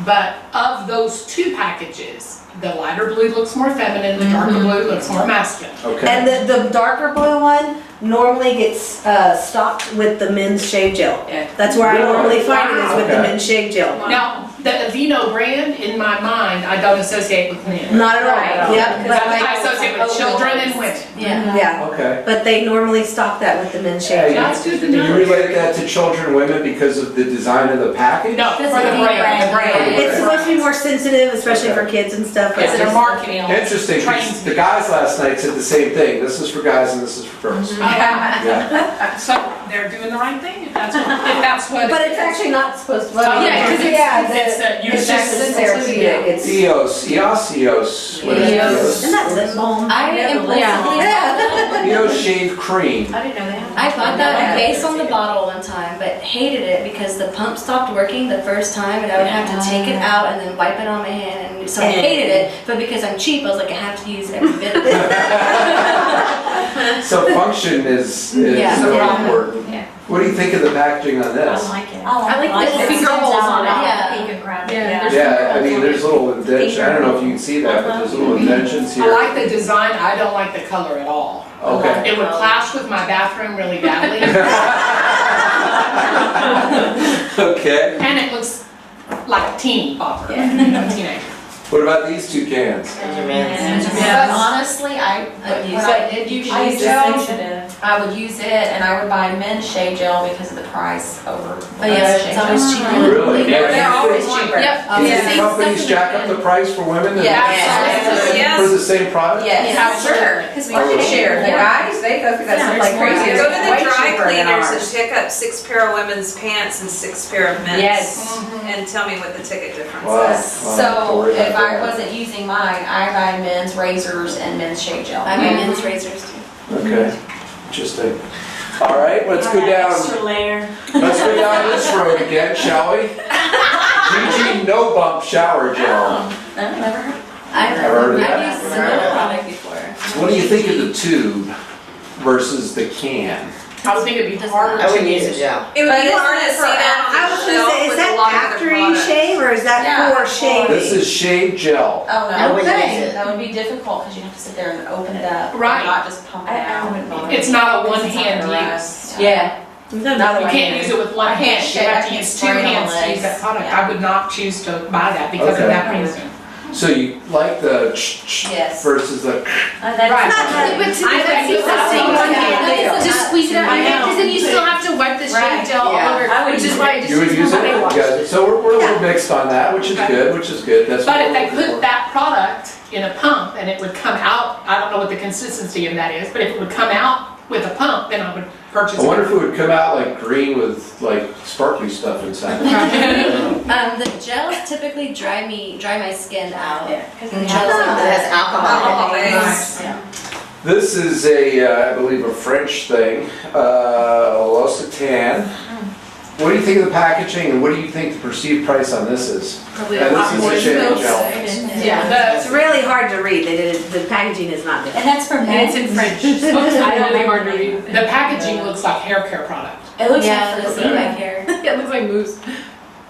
but of those two packages, the lighter blue looks more feminine, the darker blue looks more masculine. Okay. And the darker blue one normally gets stocked with the men's shave gel. Yeah. That's where I Really? normally find it is with the Okay. men's shave gel. Now, the Aveeno brand, in my mind, I don't associate with men. Not at all. Right. Yep. Because I associate with children and women. Yeah. Yeah. Okay. But they normally stock that with the men's Yeah, shave gel. That's good to You know. relate that to children and women because of the design of the package? No, for the Doesn't mean brand, the brand. It's supposed to be more sensitive, especially for kids and stuff. But It's their just- marketing. Interesting, 'cause Trains the guys last night said the same thing. This is for guys and this is for girls. Yeah. So they're doing the right thing, if that's what. But it's actually not supposed to. Oh, yeah, 'cause it's it's just therapeutic. It's Eos, Eos. What is Eos. Isn't that lip balm? I impulsively bought that. Eos shave cream. I didn't know that. I bought that based on the bottle one time, but hated it because the pump stopped working the first time and I would have to take it out and then wipe it on my hand and so I hated it, but because I'm cheap I was like I have to use every bit of it. So function is Yeah. so Yeah. important. Yeah. What do you think of the packaging on I this? like it. I like the finger holes on it. Yeah. You can grab it. Yeah, there's Yeah, I mean, there's little indentions. I don't know if you can see that, but there's little indentions I here. like the design, I don't like the color at all. Okay. It would clash with my bathroom really badly, Okay. and it looks like a teeny popper, you know, teenager. What about these two cans? Benjamin's. But honestly, I've when I did use I shave use gel, sensitive. I would use it and I would buy men's shave gel because of the price over Oh yeah, shave it's gel. always cheaper. Really? They're always cheaper. Yep. Do you think companies jack up the price for women Yes. for the same product? Yes, sure. Because we can share, the guys, they go through that stuff like crazy. Go to It's the way dry cheaper than cleaners and ours. pick up 6 pair of women's pants and 6 pair of men's. Yes. And tell me what the ticket difference Wow. is. So if I wasn't using mine, I buy men's razors and men's shave gel. I buy men's razors too. Okay, interesting. All right, let's go down. Extra layer. Let's go down this road again, shall we? GG No Bump Shower Gel. Never heard. I've heard of that. I've used similar product before. What do you think of the tube versus the can? I would think it'd be harder I to wouldn't use use. a gel. It would But be it's hard to see that I on was the gonna shelf say, is with a that lot of after other you products. shave or is that Yeah. for shaving? This is shave gel. Oh, no. I wouldn't Okay. use it. That would be difficult because you have to sit there and open it up. Right. Not just pump it I out. wouldn't bother. It's not a Because one-hand it's not gonna use. rust. Yeah. You can't use it with one I can't hand, you shave, I have to can't use two spray it on hands to use legs. that product. Yeah. I would not choose to buy that because Okay. of that reason. So you like the Yes. versus the That's Right. not But to me, I that think seems that's the same one one hand hand. deal. Just squeeze it out, I know. because then you still have to wipe the Right. shave gel all Yeah. over, I would which is use why I it. just You would use use my it? body wash. You guys- So we're a little mixed on that, which is Okay. good, which is good. That's But what if we're they looking put for. that product in a pump and it would come out, I don't know what the consistency of that is, but if it would come out with a pump, then I would purchase I wonder it. if it would come out like green with like sparkly stuff inside. The gels typically dry my skin out. Yeah. And It gels like that. has alcohol Alcohol in it. base. This is a, I believe, a French thing, L'Occitane. What do you think of the packaging and what do you think the perceived price on this is? Probably And a lot this more is a shaving than gel. Yeah, It's really hard to read. The packaging is not good. And that's for and men. it's in French, so it's really hard to read. The packaging looks like hair care product. It looks Yeah, like the for sleeve I care. It looks like mousse.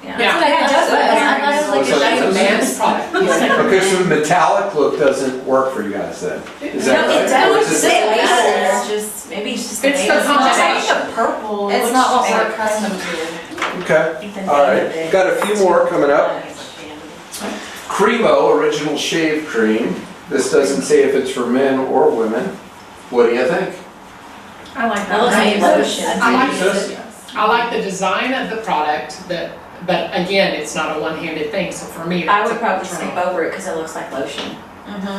Yeah. That's what I thought it was. I thought it was Looks like like a a Man's product. Okay, so the metallic look doesn't work for you guys then? Is that No, right? it does. Or is It's it- just just maybe it's just It's the base. combination. It's like the purple. It's looks not what we're like- accustomed to. Okay, all right. Got a few more coming up. Cremo Original Shave Cream. This doesn't say if it's for men or women. What do you think? I like That looks like lotion. I like Use this? I like the design of the product, but again, it's not a one-handed thing, so for me, I that's would a probably turn skip off. over it because it looks like lotion.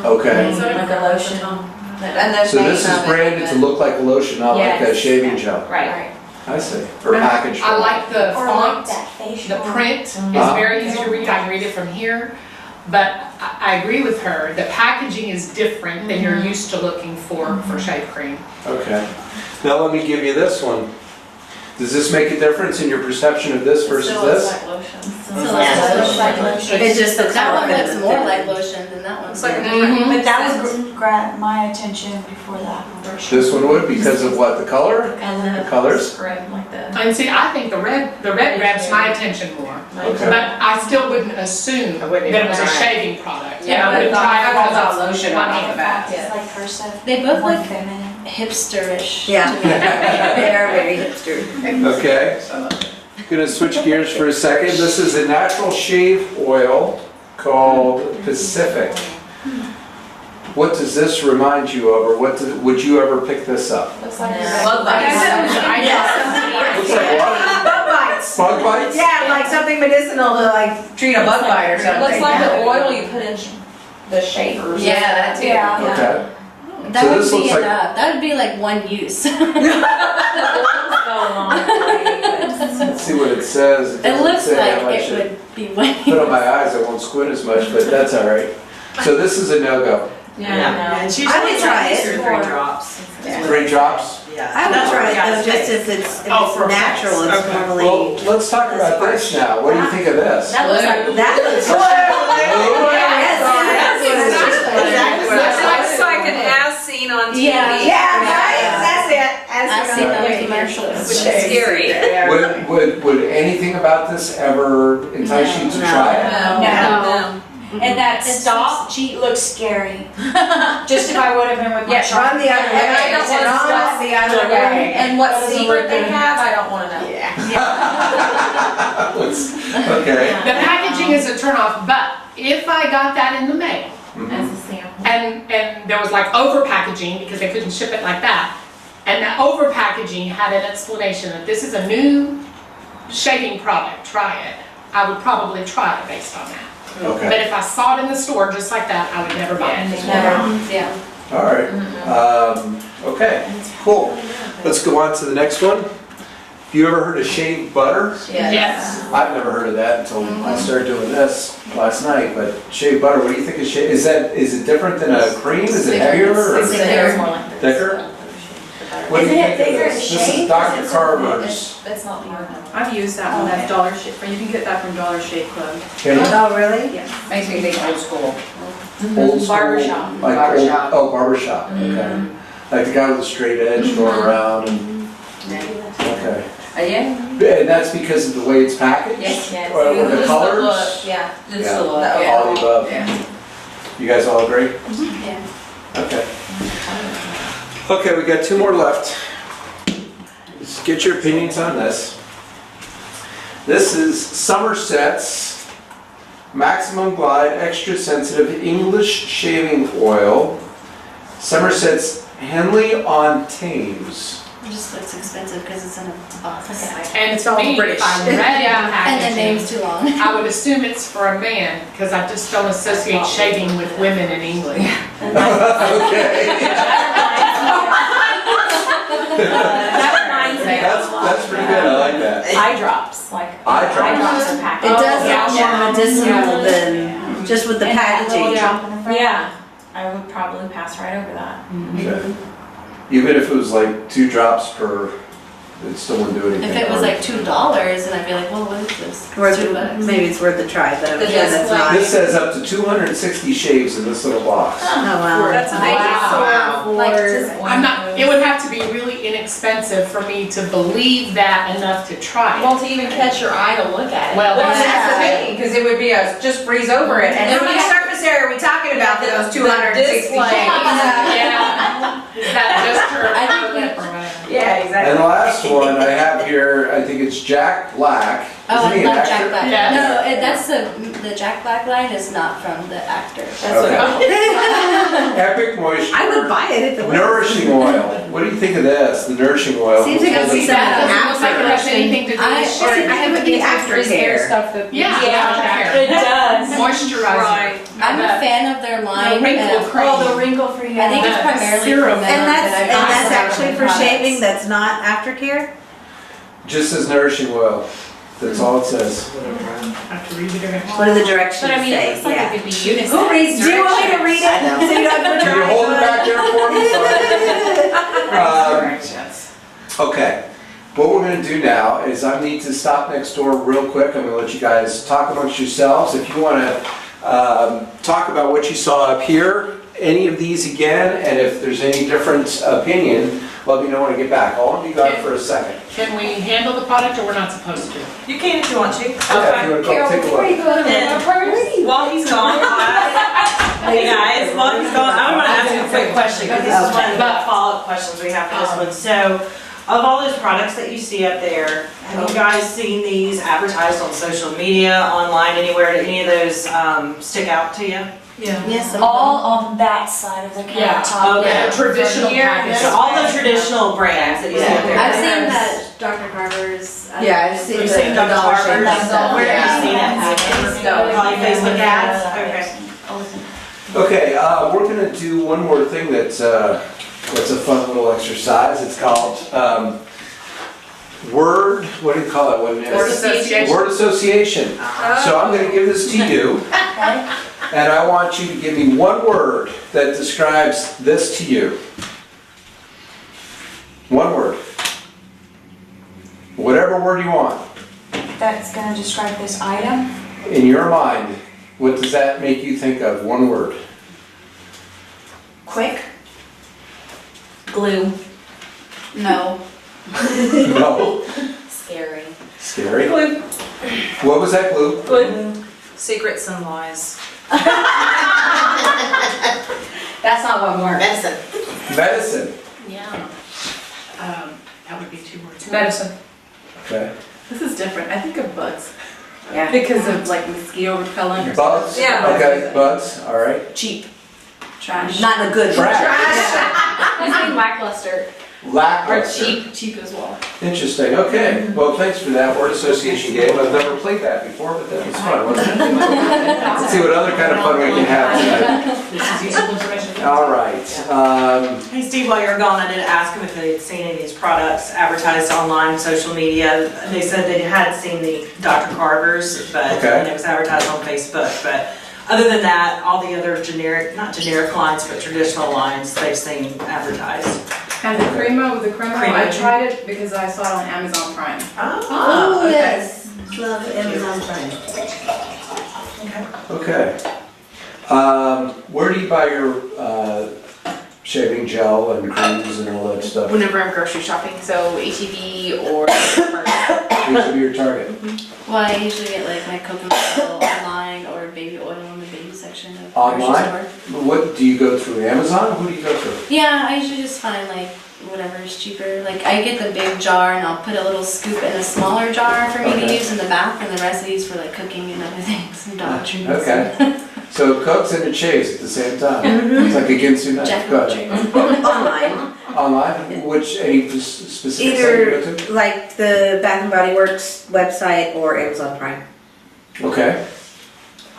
Okay. Like a lotion. And there's So this names is on it, branded but- to look like a lotion, not like a Yes. shaving gel. Right. I see. Or packaged. I like the Or like font, that facial. the print is Uh-huh. very easy to read, I can read it from here. But I agree with her, the packaging is different than you're used to looking for shave cream. Okay. Now let me give you this one. Does this make a difference in your perception of this versus this? It's just the That color. one looks more like lotion than that one. It's like a did. different. But that was grabbed my attention before that one. This one would because of what, the color? And The colors? spread like the. And see, I think the red grabs my attention more. Okay. But I still wouldn't assume I that wouldn't it was a even try. shaving product. Yeah, I would I thought try it I because saw it's lotion one on hand. the back. It's like cursive. They both More look feminine. hipsterish. Yeah. to me. They are very hipster. Okay. Gonna switch gears for a second. This is a natural shave oil called Pacific. What does this remind you of, or would you ever pick this up? Looks like Bug bites. Looks like what? Bug bites. Bug bites? Yeah, like something medicinal to like. Treat a bug bite or It something. looks like the oil you put in the shavers. Yeah, that too. Yeah. Okay. That So would this be looks like- enough. That would be like one use. Let's see what it says. It doesn't looks say how like much it would be one Put on use. my eyes, I won't squint as much, but that's all right. So this is a no-go. Yeah. It's I usually would try like it. 2 or 3 drops. 3 drops? I would try it though, just if it's for natural, it's okay. normally. Well, let's talk about this now. What do you think of this? That looks like. That looks. Looks like an as seen on TV. Yeah. That's it. I've seen those commercials. Which is scary. Would anything about this ever entice you to try it? No. And that stop looks scary. Just if I would have been with my Yeah, child. Run the other way. And I don't want to Run stop the other way. And what Doesn't secret look they good. have, I don't want to know. Okay. The packaging is a turnoff, but if I got that in the mail, As a sample. And there was like over packaging because they couldn't ship it like that. And the over packaging had an explanation that this is a new shaving product, try it. I would probably try it based on that. But Okay, if I saw it in the store just like that, I would never buy it. Yeah. all right. Okay, cool. Let's go on to the next one. Have you ever heard of shave butter? Yes. I've never heard of that until I started doing this last night, but shave butter, what do you think of shave? Is it different than a cream? Is it heavier or It's more like this. thicker? What do you think of this? This is Dr. Carver's. It's not pure. I've used that one, that's Dollar Shave, you can get that from Dollar Shave Club. Okay. Oh, really? Yes. Makes me think old school. Old school, Barbershop. like Barbershop. oh, barbershop, okay. Like the guy with the straight edge going around and, okay. Yeah. And that's because of the way it's packaged? Yes, yes. Or the Just colors? look, Yeah. Just Yeah. the look, All yeah. the above? Yeah. You guys all agree? Yeah. Okay. Okay, we got two more left. Just get your opinions on this. This is Somerset's Maximum Glide Extra Sensitive English Shaving Oil. Somerset's Henley on Thames. It just looks expensive because it's in a box. And It's to all me, British. if I read the And the packaging, name's too long. I would assume it's for a man because I just don't associate shaving with women in England. That reminds me of That's pretty good, I like that. eye drops, like Eye drops. eye drops are It packaged. does yeah. sound more medicinal than just with the And that little packaging. drop in the front. Yeah, I would probably pass right over that. Okay. Even if it was like 2 drops per, it still wouldn't do anything. If it was for me. like $2, then I'd be like, well, what is this? Worth It's it- $2. Maybe it's worth a try, but I'm The sure that's display. not. This says up to 260 shaves in this little box. Oh, wow. That's amazing. Like, just I'm not, it would have to be really inexpensive for me to believe that enough to try Well, it. to even catch your eye to look at it. Well, Well, that's that's the thing, because it would be just breeze over it. And how much surface area are we talking about that was 260 display. shades? Yeah. Is that just her I think lip you- or whatever? Yeah, exactly. And the last one I have here, I think it's Jack Black. Oh, Isn't I he an love actor? Jack Black. Yes. No, that's the Jack Black line is not from the actor. Okay. Epic Moisture. I would buy it if it was. Nourishing oil. What do you think of this? The nourishing oil. Seems like it's See, some that doesn't look like it has after. anything to do I- with shaving. I have It the has after his hair care. stuff that. Yeah, hair. it does. Moisturizer. Right. I'm a fan of their line. wrinkle and cream. Oh, the wrinkle free. I think it's The primarily serum. for men. And that's that I've used actually for products. shaving, that's not aftercare? Just says nourishing oil. That's all it says. I have to read it again. What do the directions But I mean, it say? looks like Yeah. it could be unisex. Who reads, do you want me to read I it? know. So you don't have to Can you try hold it back there for me? Sorry. Directions. Okay, what we're gonna do now is I need to stop next door real quick. I'm gonna let you guys talk amongst yourselves. If you wanna talk about what you saw up here, any of these again, and if there's any different opinion, let me know when I get back. I'll be gone for a second. Can we handle the product or we're not supposed to? You can if you want to. Okay, if you wanna go take a look. While he's gone, hey guys, while he's gone, I want to ask you a quick question because this is one of the follow-up questions we have for this one. So, of all those products that you see up there, have you guys seen these advertised on social media, online, anywhere? Did any of those stick out to you? Yes. All on that side of the Yeah. countertop. Okay. Yeah, traditional Here, packaging. So all the traditional brands that you see up there. I've seen that Dr. Carver's. Yeah, I've seen You've the seen Dr. Dollar Carver's? Shave stuff. Where have you seen it? Probably Facebook ads? Okay. Okay, we're gonna do one more thing that's a fun little exercise. It's called word, what do you call it? When Word association. Word association. So I'm gonna give this to you, and I want you to give me one word that describes this to you. One word. Whatever word you want. That's gonna describe this item. In your mind, what does that make you think of? One word. Quick. Glue. No. No. Scary. Scary. What was that, Glue? Secrets and lies. That's not one word. Medicine. Medicine. Yeah. That would be 2 words. Medicine. Okay. This is different, I think of bugs, Yeah. because of like mosquito repellent or Bugs? something. Yeah. Okay, bugs, all right. Cheap. Trash. Not in a good way. Trash. It's like lackluster, or Lackluster. cheap as well. Interesting, okay. Well, thanks for that word association game. I've never played that before, but that was fun, wasn't it? Let's see what other kind of fun we can have tonight. This is useful information. All right. Hey Steve, while you were gone, I did ask them if they had seen any of these products advertised online, social media. They said they had seen the Dr. Carver's, but Okay. and it was advertised on Facebook. But other than that, all the other generic, not generic lines, but traditional lines, they've seen advertised. And the Cremo, I Cremo. tried it because I saw it on Amazon Prime. Oh, okay. yes. Love Amazon Prime. Okay. Where do you buy your shaving gel and creams and all that stuff? Whenever I'm grocery shopping, so HEB or Which would be your target? Well, I usually get like my coconut oil online or baby oil in the baby section of the grocery Online? store. What, do you go through Amazon? Who do you go through? Yeah, I usually just find like whatever is cheaper. Like I get the big jar and I'll put a little scoop in a smaller jar for me to Okay. use in the bath, and the rest I use for like cooking and other things and Dollar Tree. Okay. So it cooks and it shaves at the same time. It's like a Ginsu knife. Jack Go of ahead. Tricks. Online. Online? Which, any specific site you go Either to? like the Bath and Body Works website or Amazon Prime. Okay.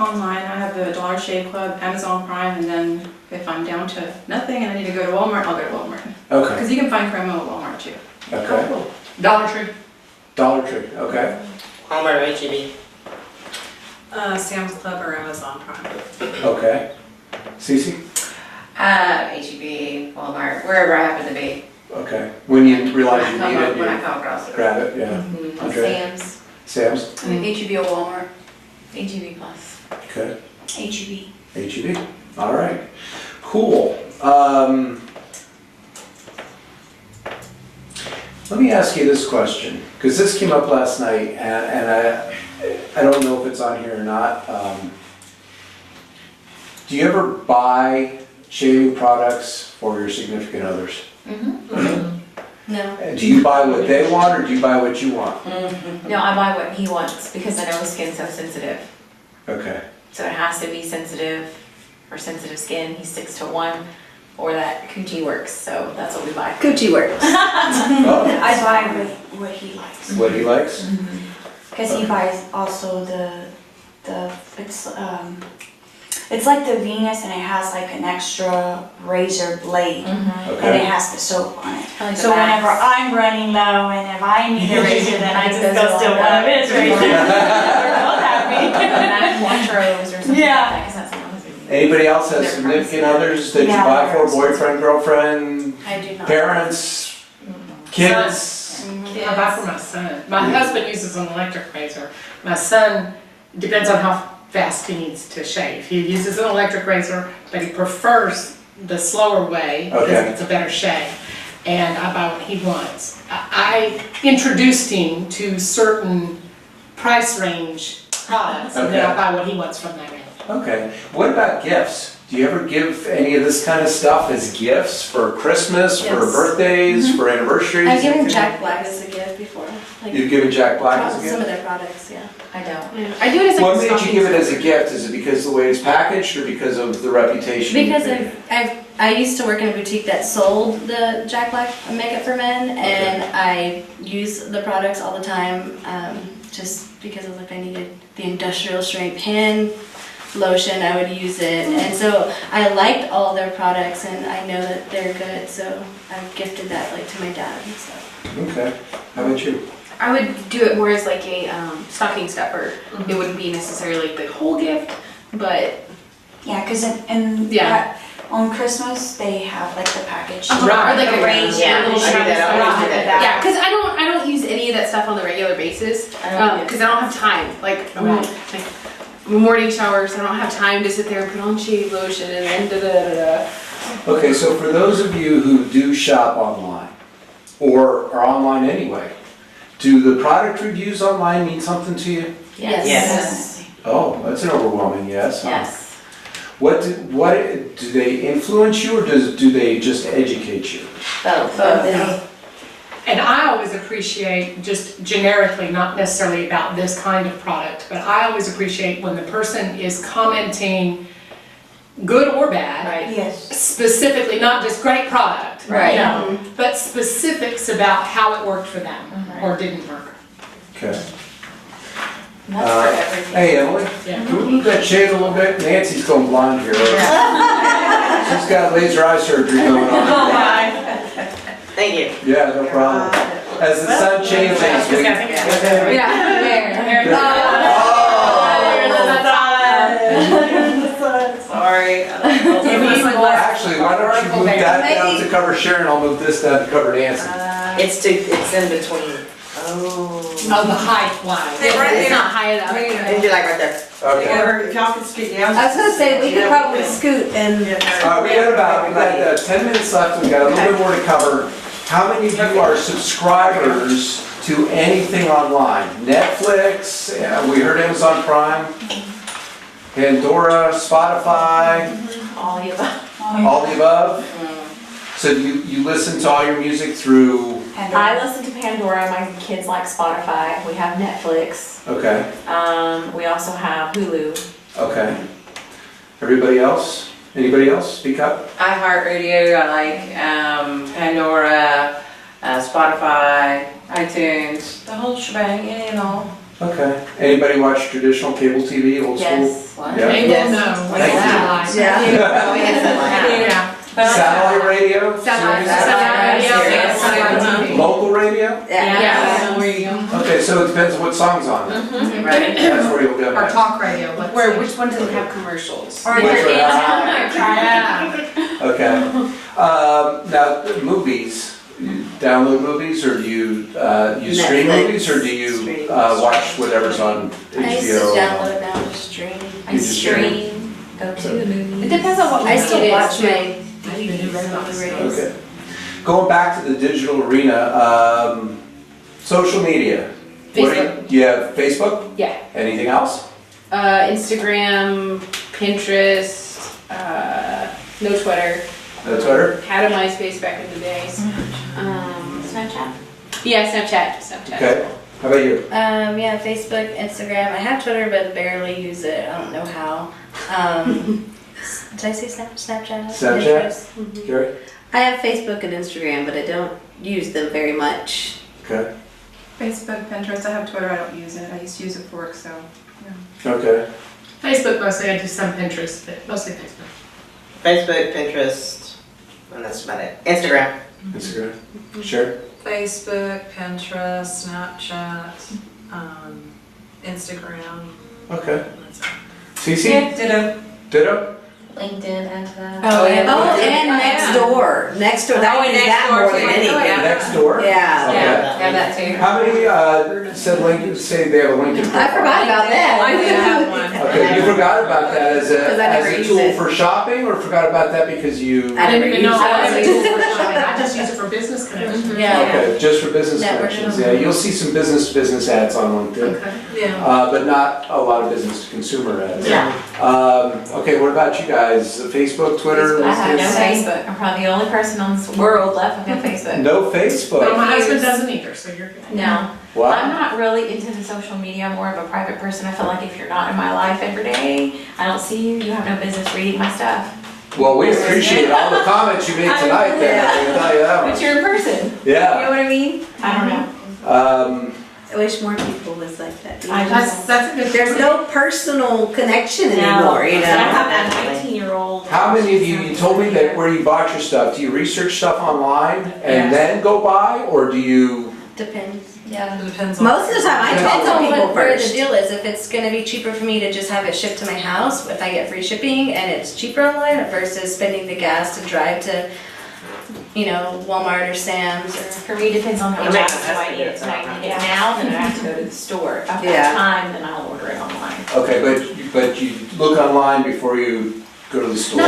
Online, I have the Dollar Shave Club, Amazon Prime, and then if I'm down to nothing and I need to go to Walmart, I'll go to Walmart. Okay. Because you can find Cremo at Walmart too. Okay. Dollar Tree. Dollar Tree. Okay. Walmart or HEB. Sam's Club or Amazon Prime. Okay. Cece? HEB, Walmart, wherever I happen to be. Okay. When you realize you need it, When I you come across it. grab it. Yeah. Mhm. Andrea? Sam's, Sam's? HEB or Walmart, HEB plus. Okay. HEB. HEB. All right. Cool. Let me ask you this question, because this came up last night, and I don't know if it's on here or not. Do you ever buy shaving products for your significant others? No. And do you buy what they want, or do you buy what you want? No, I buy what he wants because I know his skin's so sensitive. Okay. So it has to be sensitive or sensitive skin. He sticks to one, or that Coochie works. So that's what we buy. Coochie Works. Oh, I buy what he likes. what he likes? Because he buys also it's like the Venus and it has like an extra razor blade and it Okay. has the soap on it. Like the So whenever max. I'm running low and if I need a razor, then I just Those go are steal all one of the- his razors. They're both happy. Mac Montrose or something Yeah. like that, 'cause that's what I'm Anybody else have Their significant price. others that you Yeah, buy for? theirs. Boyfriend, girlfriend, I do not. parents, kids? I buy for my son. My husband uses an electric razor. My son, depends on how fast he needs to shave. He uses an electric razor, but he prefers the slower way because Okay. it's a better shave. And I buy what he wants. I introduced him to certain price range products, and then I Okay. buy what he wants from that range. Okay. What about gifts? Do you ever give any of this kind of stuff as gifts for Christmas, for Yes. birthdays, for anniversaries? I've given anything Jack like Black as a gift before. Like You've given Jack Black as a some gift? of their products, yeah. I don't. Yeah. I do it as like What made you stocking give it as a stuffer. gift? Is it because of the way it's packaged or because of the reputation? Because I used to work in a boutique that sold the Jack Black makeup for men, and I use the products all the time, just because I was like, I needed the industrial strength hand lotion, I would use it, and so I liked all their products, and I know that they're good, so I gifted that like to my dad and stuff. Okay. How about you? I would do it more as like a stocking stuffer. It wouldn't be necessarily like the whole gift, but Yeah, because Yeah. on Christmas, they have like the package. Right. or like a razor. Yeah, I do that. I always do that. Yeah, because I don't use any of that stuff on the regular basis because I don't have time. Like morning showers, I don't have time to sit there and put on shave lotion and then da. Okay, so for those of you who do shop online, or are online anyway, do the product reviews online mean something to you? Yes. Oh, that's an overwhelming yes. huh? Yes. What do they influence you, or do they just educate you? Both. And I always appreciate, just generically, not necessarily about this kind of product, but I always appreciate when the person is commenting good or bad. Right. Yes. Specifically, not just great product. Right. You know, but specifics about how it worked for them or didn't work. Okay. And that's for everything. Hey, Emily, Yeah. can we move that shade a little bit? Nancy's going blonde here. She's got laser eye surgery going on. Oh my. Thank you. Yeah, no problem. As the sun changes, we... Yeah, there. Sorry. Actually, why don't you move that down to cover Sharon, I'll move this down to cover Nancy. It's in between. Oh, the height line. It's not high enough. Maybe like right there. Okay. If y'all could speak down. I was gonna say, we could probably scoot and. We got 10 minutes left, we've got a little bit more to cover. How many of you are subscribers to anything online? Netflix, we heard Amazon Prime, Pandora, Spotify, All the above. all the above? So you listen to all your music through, I listen to Pandora, my kids like Spotify, we have Netflix, okay, we also have Hulu. okay. Everybody else? Anybody else? Speak up. iHeartRadio, I like Pandora, Spotify, iTunes, the whole shebang, any and all. Okay. Anybody watch traditional cable TV, old school? Yes. Yeah. They will know what Thank you. it's like. Yeah. Yeah. Satellite radio? Satellite radio. Local radio? Yeah, where you go. Okay, so it depends on what song's on then. Right. That's where you'll go Or next. talk radio. let's Where, say. which one doesn't have commercials? Or Which your one? Yeah. Okay. Now, movies, you download movies or do you stream Netflix. movies or do you watch whatever's on HBO? I used to download, now to stream. I You just stream, go to the movies. It depends on what I movie still it is, watch too. my I even knew DVDs on Blu-rays. Okay. Going back to the digital arena, social media. What Facebook. do you have Facebook? Yeah. Anything else? Instagram, Pinterest, no Twitter. No Twitter? Had a MySpace back in the days. Snapchat. Yeah, Snapchat. Okay. How about you? Yeah, Facebook, Instagram. I have Twitter, but barely use it. I don't know how. Did I say Snapchat? Snapchat? Pinterest? Gary? I have Facebook and Instagram, but I don't use them very much. Okay. Facebook, Pinterest, I have Twitter, I don't use it. I used to use it for work, so. Okay. Facebook mostly, I do some Pinterest, but mostly Facebook. Facebook, Pinterest, and that's about it. Instagram. Instagram. Sure. Facebook, Pinterest, Snapchat, Instagram. Okay. That's it. Cece? Ditto. Ditto? LinkedIn and that. Oh, yeah. and Nextdoor. Nextdoor, I use that Nextdoor more too. than anything. Next door? Yeah. Okay. Have that too. How many said LinkedIn, say they have a LinkedIn profile? I forgot about that. I do have one. Okay, you forgot about that as Because I never a use tool it. for shopping or forgot about that because you? I I never didn't even know use I was it. a tool for shopping. I just use it for business connections. Yeah. Okay, just for business Networking. connections, yeah, you'll see some business ads on LinkedIn, Okay. Yeah. but not a lot of business to consumer ads. Yeah. Okay, what about you guys? Facebook, Twitter? I have no LinkedIn? Facebook. I'm probably the only person on this world left with no Facebook. No Well, Facebook? my husband doesn't either, so you're good. No. I'm Wow. not really into the social media. I'm more of a private person. I feel like if you're not in my life every day, I don't see you, you have no business reading my stuff. Well, we appreciate all the comments you made tonight then, I can tell you that But much. you're in person. You Yeah. know what I mean? I don't know. I wish more people was like that. That's a good. There's no personal connection No. anymore, you I know? have a 19-year-old. How many of you told me that where you bought your stuff, do you research stuff online and Yes. then go buy, or do you? Depends. Yeah. It depends on. Most of the time, I Depends talk Depends to on people where the first. deal is. If it's gonna be cheaper for me to just have it shipped to my house, if I get free shipping and it's cheaper online versus spending the gas to drive to, Walmart or Sam's or. For me, it depends on how much Yeah. do I need it tonight. I need it now, then I have to go to the store. If I've got Yeah. time, then I'll order it online. Okay, but you look online before you go to the store?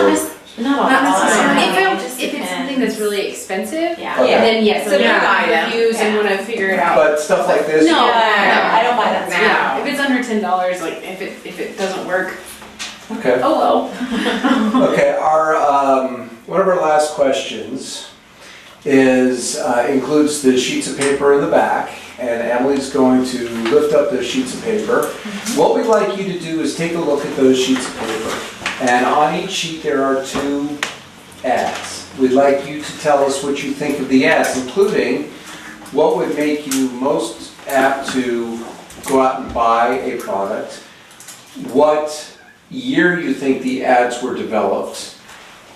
Not all Not the time. necessarily. It just If it's something depends. that's really expensive, Yeah. Okay. then yes, It's a I'm big gonna item. reviews and Yeah. wanna figure it out. But stuff like this? No, I don't buy that Yeah, now. if it's under $10, like if it doesn't work, Okay. oh well. Okay, one of our last questions includes the sheets of paper in the back, and Emily's going to lift up those sheets of paper. What we'd like you to do is take a look at those sheets of paper. And on each sheet, there are 2 ads. We'd like you to tell us what you think of the ads, including what would make you most apt to go out and buy a product, what year you think the ads were developed,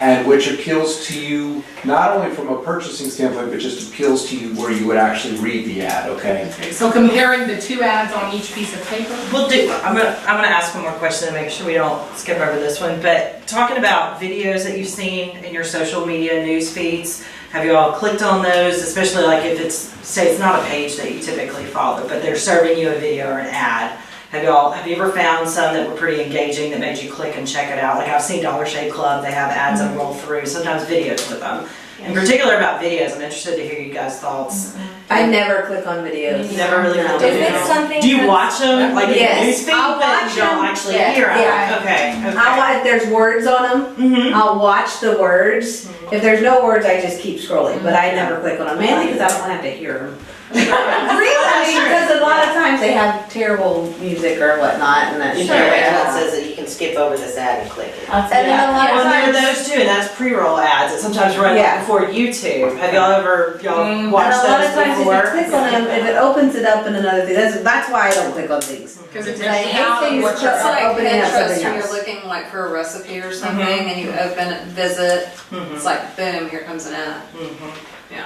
and which appeals to you, not only from a purchasing standpoint, but just appeals to you where you would actually read the ad, okay? Okay, so comparing the 2 ads on each piece of paper? I'm gonna ask one more question to make sure we don't skip over this one, but talking about videos that you've seen in your social media news feeds, have you all clicked on those, especially like if it's, say it's not a page that you typically follow, but they're serving you a video or an ad? Have you ever found some that were pretty engaging that made you click and check it out? Like I've seen Dollar Shave Club, they have ads that roll through, sometimes videos with them. In particular about videos, I'm interested to hear you guys' thoughts. I never click on videos. You never really No. click on If it's videos. something. Do you watch them, like in Yes. the news feed, I'll but watch you don't them. actually Yeah. hear them? Yeah. Okay, If there's words on them, Mm-hmm. I'll watch the words. If there's no words, I just keep scrolling, but I never click on them, mainly because I don't want to have to hear them. Really? Because a lot of times they have terrible music or whatnot, and that's. You know, it says that you can skip over this ad and click it. And then a lot of Well, there are times. those too, and that's pre-roll ads that sometimes run Yeah. before YouTube. Have y'all ever, And watched a lot of those times if before? you click on them, if it opens it up in another thing, that's why I don't click on things. Because it's I hate how things what that you're It's like opening up Pinterest something when you're else. looking like for a recipe or something and you open it, visit, Mhm. it's like boom, here comes an ad. Mhm. Yeah.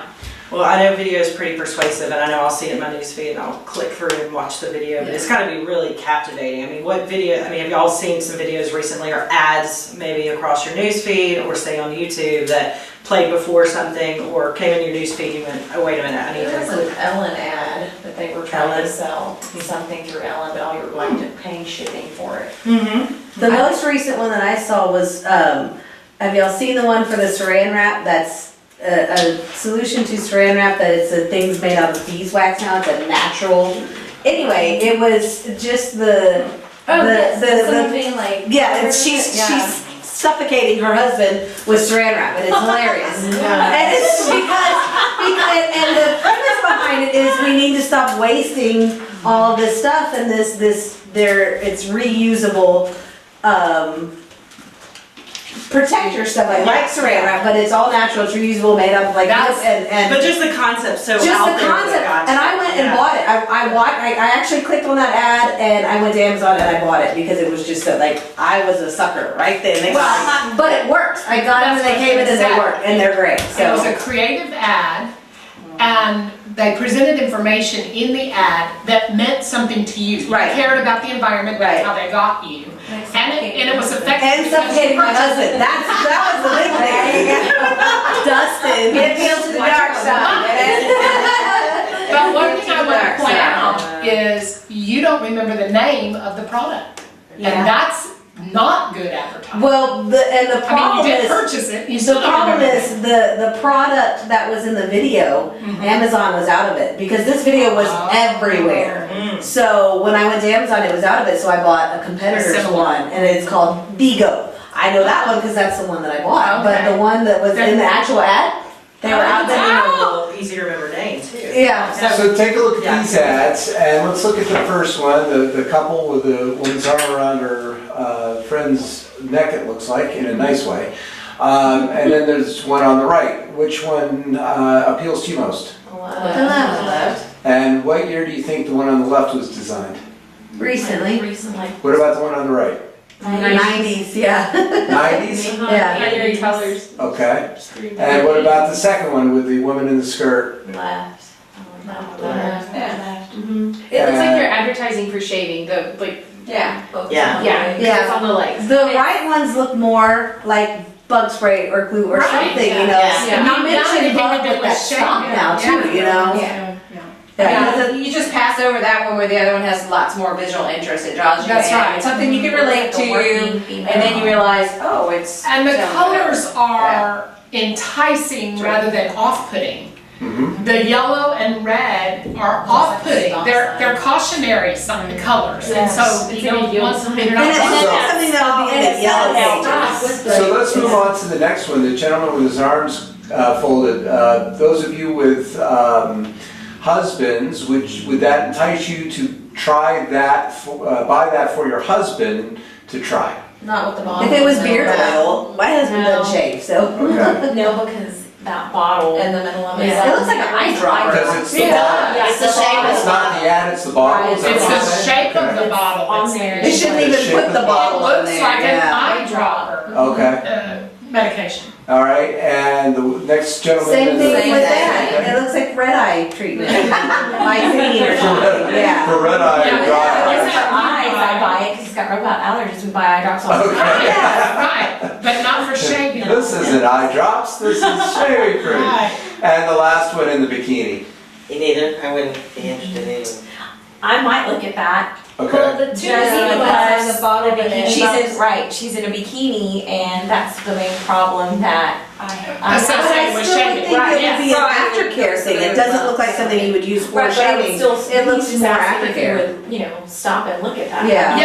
Well, I know video is pretty persuasive, and I know I'll see it in my newsfeed, and I'll click through and watch the video, but it's gotta be really captivating. I mean, have y'all seen some videos recently, or ads maybe across your newsfeed, or say on YouTube, that played before something, or came in your newsfeed, you went, oh, wait a minute, I need There was to an Ellen ad that they were trying Ellen? to sell something through Ellen, but all you were like paying shipping for it. Mm-hmm. The most recent one that I saw was, have y'all seen the one for the saran wrap? That's a solution to saran wrap, that it's a things made out of beeswax now, it's a natural. Anyway, it was just the, Oh, the, yes, the, someone being like. yeah, and she's suffocating her husband with saran wrap, and it's hilarious. And it's because, and the premise behind it is we need to stop wasting all of this stuff, and it's reusable, protector stuff like saran wrap, but it's all natural, it's reusable, made up like this, and But just the concept, so just out the there, concept. gotcha. And I went and Yeah. bought it. I actually clicked on that ad, and I went to Amazon and I bought it because it was just so, like, I was a sucker right then. But it works. I got them and they came in and they work, and they're great. It was So a creative ad, and they presented information in the ad that meant something to you. You Right. cared about the environment, that's how they got you. And it was effective. and because suffocating you my purchased husband. That was the big thing. Dustin. Get appeal to the dark side. But one thing I want Dark to point side. out is you don't remember the name of the product. Yeah. And that's not good advertising. Well, the I mean, problem you did is. purchase it, you still The don't problem remember is the product that was in the video, Amazon was out of it because this video was everywhere. So when I went to Amazon, it was out of it. So I bought a competitor's similar. one, and it's called Bigo. I know that one because that's the one that I bought. But Okay. the one that was in the actual ad, they were out there. Easy to remember name too. Yeah. So take a look Yeah. at these ads, and let's look at the first one, the couple with the woman's arm around her friend's neck, it looks like, in a nice way. And then there's one on the right. Which one appeals to you most? And what year do you think the one on the left was designed? Recently. Recently. What about the one on the right? 90s, yeah. 90s? Yeah. Primary colors. Okay. And what about the second one with the woman in the skirt? Left. It looks like you're advertising for shaving, the, like, Yeah. Yeah. Yeah. it's on the legs. The right ones look more like bug spray or glue or Right, something, yeah. you know. Yeah. And Not you mentioned anything bug to do with with that shaving. stop now too, you know. Yeah. Yeah. You just pass over that one where the other one has lots more visual interest. It draws you That's in. right. It's something you can relate to, and then you realize, oh, it's. And the so colors are enticing rather than off-putting. Mhm. The yellow and red are off-putting. They're cautionary colors, and so you don't want something. And it's something that would be in the yellow pages. So let's move on to the next one, the gentleman with his arms folded. Those of you with husbands, would that entice you to try that, buy that for your husband to try? Not with the bottle. If it was no. beard oil, my husband doesn't shave, so. Okay. No, because that bottle. In the middle of it. It looks like an eyedropper. Because it's the Yeah. bottle. Yeah, It's the shape It's not the ad, it's the bottle. Is that It's what you're the saying? shape of the bottle on that's there. They shouldn't even put the bottle It in looks there. like an Yeah. eyedropper Okay, medication. all right, and the next gentleman. Same in thing the- with that. It looks like red eye treatment. Mycene or something, yeah. For red eye Yeah. and dry It's eye. for eyes, I buy it because it's got robot allergies. We buy eye drops all the time. Okay. Right, but not for shaving. This isn't eye drops, this is shaving cream. Right. And the last one in the bikini. Me neither, I wouldn't be interested in it. I might look at that. Well, Okay, the two has a bottle in it. She's in a bikini, and that's the main problem that Associated with shaving, think right, it would be an yes. aftercare thing. It doesn't look like something you would use for Right, but I would shaving. still, It looks just more asking if you aftercare. would, you know, stop and look at that. Yeah.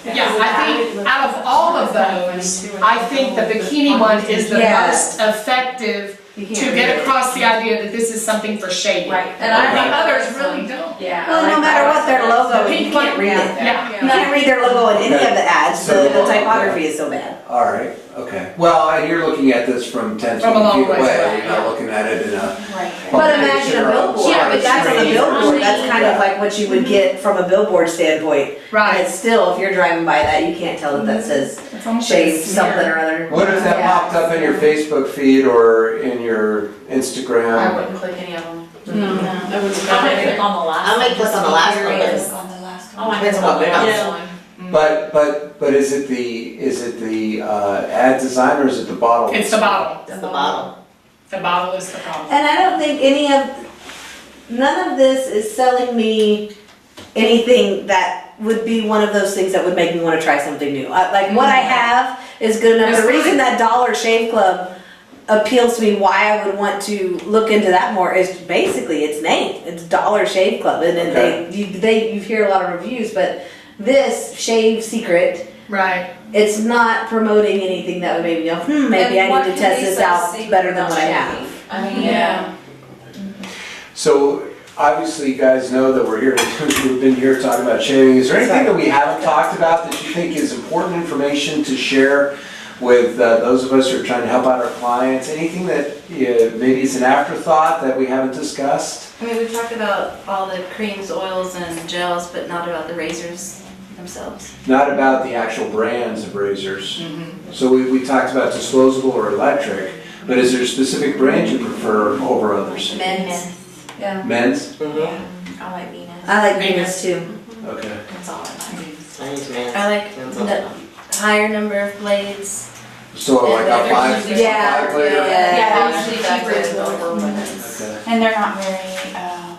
Yeah, I think out of all of those, I think the bikini one is the Yeah. most effective to get across the idea that this is something for shaving. Right. And I think others really don't. Yeah. Well, no matter what their logo, The you pink can't one, read it. Yeah. You can't read their logo in any of the ads, So- the typography is so bad. all right, okay. Well, and you're looking at this from 10, From a 20 long feet ways away, away, you're not yeah. looking at it in a. Right. But imagine a billboard, Yeah, but that's on a screen. billboard, that's kind of like what you would get from a billboard standpoint. And Right. it's still, if you're driving by that, you can't tell that that says It's almost shave like a something smear. or other. What if that Yeah. popped up in your Facebook feed or in your I Instagram? wouldn't click any of them. I wouldn't I might click on the last I might click on the last one, but Curious. On the last Oh, one. I Depends on what click on mood this I'm one. But is it the ad design or is it the bottle? It's the bottle. It's the bottle. The bottle is the problem. And I don't think none of this is selling me anything that would be one of those things that would make me want to try something new. Like what I have is good enough. It's The reason fine. that Dollar Shave Club appeals to me, why I would want to look into that more, is basically its name. It's Dollar Shave Club, and then you hear a lot of reviews, but this Shave Secret, Right. it's not promoting anything that would make me go, maybe And I what need to can test be this so out secret better than about what I have. shaving? I mean, Yeah. So obviously you guys know that we're here, we've been here talking about shaving. Is there anything that we haven't talked about that you think is important information to share with those of us who are trying to help out our clients? Anything that maybe is an afterthought that we haven't discussed? I mean, we've talked about all the creams, oils, and gels, but not about the razors themselves. Not about the actual brands of razors. So we talked about disposable or electric, but is there a specific brand you prefer over others? Men's. Yeah. Men's? Mm-hmm. I like Venus. I like Venus too. Okay. That's all I like. I use man. I like Depends the on- higher number of blades. So like a And five, they're Yeah, five layer? yeah. Yeah, Usually they're back usually then. cheaper to over women's. Okay. And they're not very,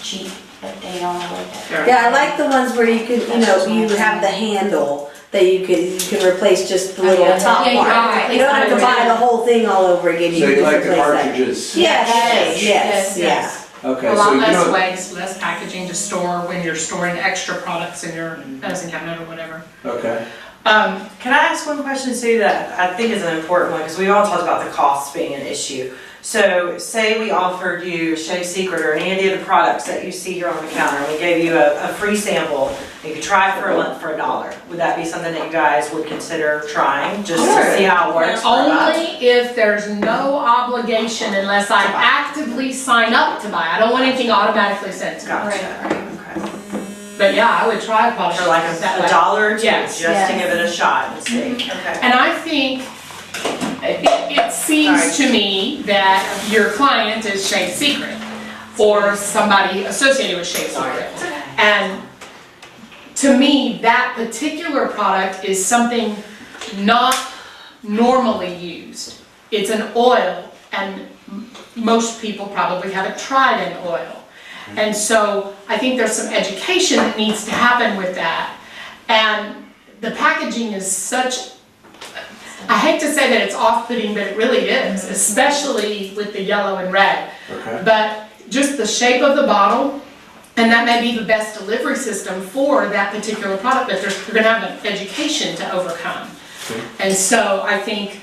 cheap, but they don't like that. Yeah, I like the ones where you can, you have the handle that you can replace just the little yeah. top Yeah, you part. can You don't have to buy the whole thing all over again, So you you can like just the replace that. cartridges? Yes, yeah. Okay, A so lot you less know, waste, less packaging to store when you're storing extra products in your medicine cabinet or whatever. okay. Can I ask one question too that I think is an important one, because we all talked about the cost being an issue. So say we offered you Shave Secret or any of the other products that you see here on the counter, and we gave you a free sample, and you could try it for a month for $1. Would that be something that you guys would consider trying, just to see how it works for us? Only if there's no obligation unless I actively sign up to buy. I don't want anything automatically sent to me. Gotcha, okay. But yeah, I would try a polish. For like that a way. dollar or two, Yes. just to give it a shot and see, okay. And I think it seems to me that your client is Shave Secret or somebody associated with Shave Secret. And to me, that particular product is something not normally used. It's an oil, and most people probably haven't tried an oil. And so I think there's some education that needs to happen with that. And the packaging is such, I hate to say that it's off-putting, but it really is, especially with the yellow and red. Okay. But just the shape of the bottle, and that may be the best delivery system for that particular product, but you're gonna have an education to overcome. Okay. And so I think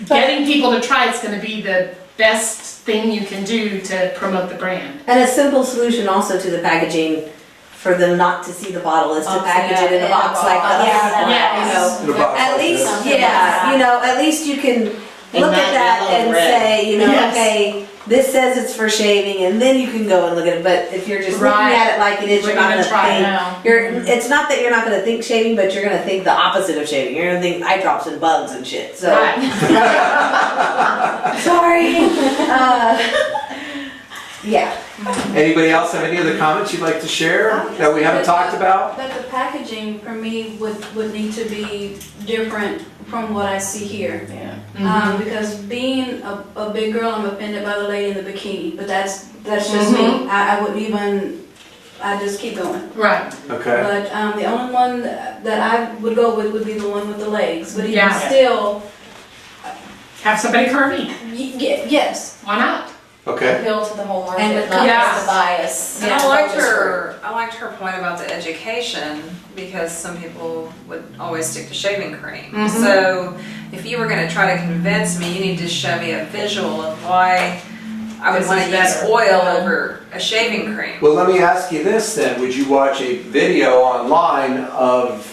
getting people to try it's gonna be the best thing you can do to promote the brand. And a simple solution also to the packaging for them not to see the bottle is to Okay, package it in a yeah, box like yeah, that. that- You know, In a box at like least, this. yeah, you know, at least you can look not at that yellow and red. say, you know, Yes. okay, this says it's for shaving, and then you can go and look at it, but if you're just looking Right. at it like it is, you're We're not gonna gonna try it think, No. it's not that you're not gonna think shaving, but you're gonna think the opposite of shaving, you're gonna think eye drops and bugs and shit, so. Right. Sorry, yeah. Anybody else have any other comments you'd like to share that we haven't talked about? But the packaging for me would need to be different from what I see here. Because being a big girl, I'm offended by the lady in the bikini, but that's just me. I wouldn't even, I just keep going. Right. Okay. But the only one that I would go with would be the one with the legs. But even Yeah. still, Have somebody curvy. yes. Why not? Okay. Appeal to the whole And market, the not Yeah. just the bias. And I liked her point about the education, because some people would always stick to shaving cream. Mhm. So if you were gonna try to convince me, you need to show me a visual of why I would This wanna is use better. oil over a shaving cream. Well, let me ask you this then. Would you watch a video online of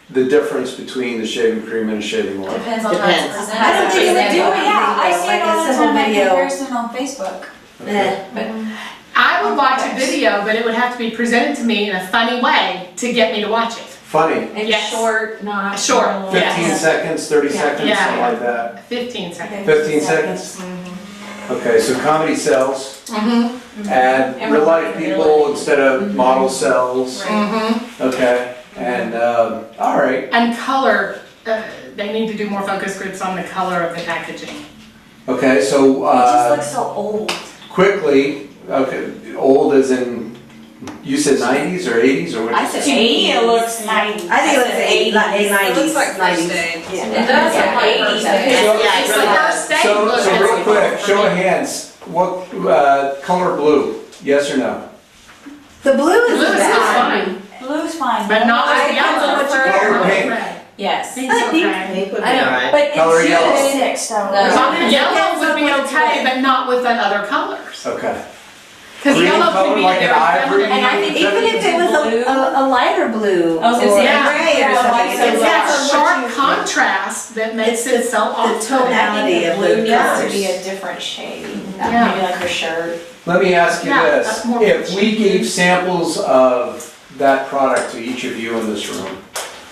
the difference between the shaving cream and a shaving oil? Depends on how Depends. it's presented. I don't think it would do Oh, anything yeah, I though, see like it all a the simple time, video. comparison on Facebook. Eh. I would watch a video, but it would have to be presented to me in a funny way to get me to watch it. Funny. It's Yes. short, not. Short, long. 15 Yes. seconds, 30 seconds, Yeah. something like that. 15 seconds. 15 seconds? Okay, so comedy sells, Mm-hmm. and And real life relatability. people instead of model sells. Mm-hmm. Okay, and, all right, And color, they need to do more focus groups on the color of the packaging. okay, so, It just looks so old. quickly, okay, old as in, you said 90s or 80s or what? I did you said say? To me, it looks 90s. I think it looks It nineties. It looks like first 90s. aid. Yeah. It does look like Yeah. first So- aid. Yeah, It's it the really first aid So, look so that's real quick, important for show of me. hands, what, color blue, yes or no? The blue Blue is is the best. fine, Blue's fine. but not I with yellow. don't prefer Color Or pink. red. Yes. Pink's okay. Pink would be I don't- alright. But Color it's yellow. 6 though. No. Yellow would be okay, but not with the other colors. Okay. Because Green yellow color can be like an very ivory. feminine. And I think Even if it was a lighter blue I was gonna or say, yeah. gray or Yeah, something. like it's It's some- just- that Yeah. sharp contrast that makes It's it so off. tonality of blue the needs to colors. be a different shade. Yeah. Maybe like her shirt. Let me ask you Yeah, this, that's more if we rich. gave samples of that product to each of you in this room,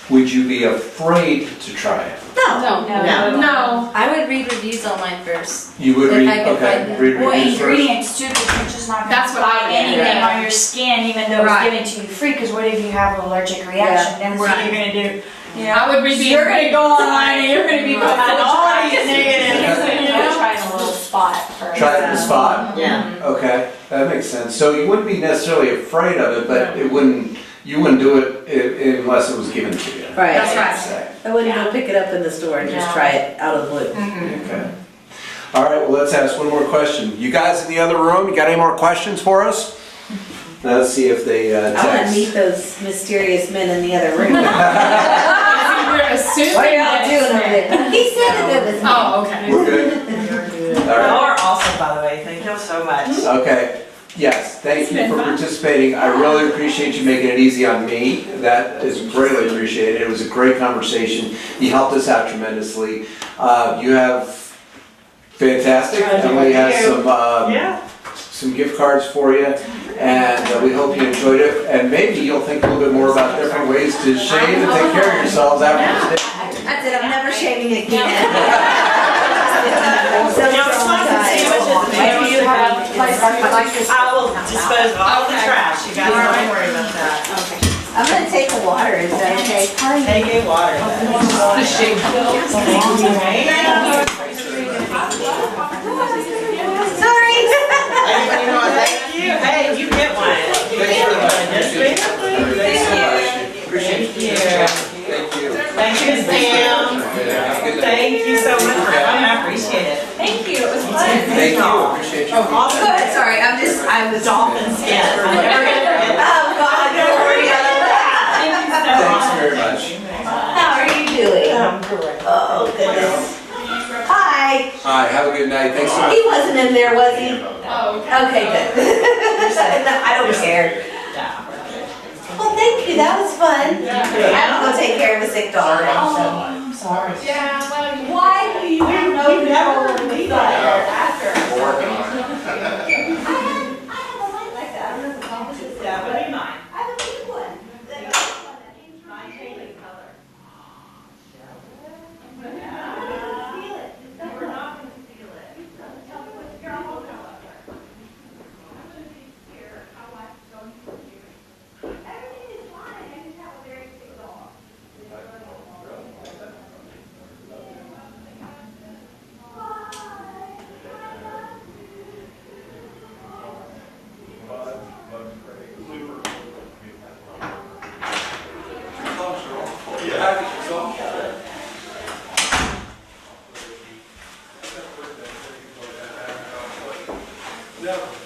would you be afraid to try it? No. No. No, I would read reviews online first. You would If read, I could okay, find them. read Well, reviews first? ingredients too, because you're just not gonna That's what I apply would do. anything Yeah. on your skin, even though Right. it's given to you free, because what if you have an allergic reaction, then what are you gonna do? You know, I would read. you're gonna go online and you're gonna be putting Right. all these negatives, you I'm know? trying a little spot first. Try it in the spot? Yeah. Okay, that makes sense. So you wouldn't be necessarily afraid of it, but it wouldn't, you wouldn't do it unless it was given to you. Right. That's right. Say. I wouldn't go pick it up in the store and just No. try it out of the blue. Mhm. Okay. All right, well, let's ask one more question. You guys in the other room, you got any more questions for us? Let's see if they I wanna text. meet those mysterious men in the other room. We're assuming What are y'all that doing it's over red. there? He said it was me. Oh, okay. We're good? All right. Y'all are awesome, by the way, thank y'all so much. Okay, yes, thank you for participating. I really appreciate you making it easy on me. That is greatly appreciated. It was a great conversation. You helped us out tremendously. You have fantastic. Emily has some, Yeah. some gift cards for you, and we hope you enjoyed it. And maybe you'll think a little bit more about different ways to shave and take care of yourselves after today. That's it, I'm never shaving again. So Y'all want some sandwiches? Do you have a place where you'd like this? I will dispose of all the Okay. trash, you guys don't worry about that. I'm gonna take the water, is that okay? Take a water. The shade. Sorry. You know what, Thank you, hey, you get one. Thanks so much. Appreciate it. Thank you. Thank you, Sam. Have a good night. Thank you so much for coming, I appreciate it. Thank you, it was fun. Thank you, appreciate you. Awesome. Good, sorry, I was Dolphin skin. I'm never gonna forget. Oh, God, don't worry about that. Thanks very much. How are you doing? I'm correct. Oh, goodness. Hi. Hi, have a good night. Thanks so much. He wasn't in there, was he? Oh, okay. Okay, good. I don't care. Well, thank you, that was fun. I have to go take care of a sick dog. I'm sorry. Yeah, well, you. Why do you have no control of the after? We're working on it. I have a light like that. I don't know if the compass is. That would be mine. I have a pink one. Mine changing color. Feel it. We're not gonna feel it. Tell me what you're all about. Everything is fine. I just have a very sick dog. Yeah.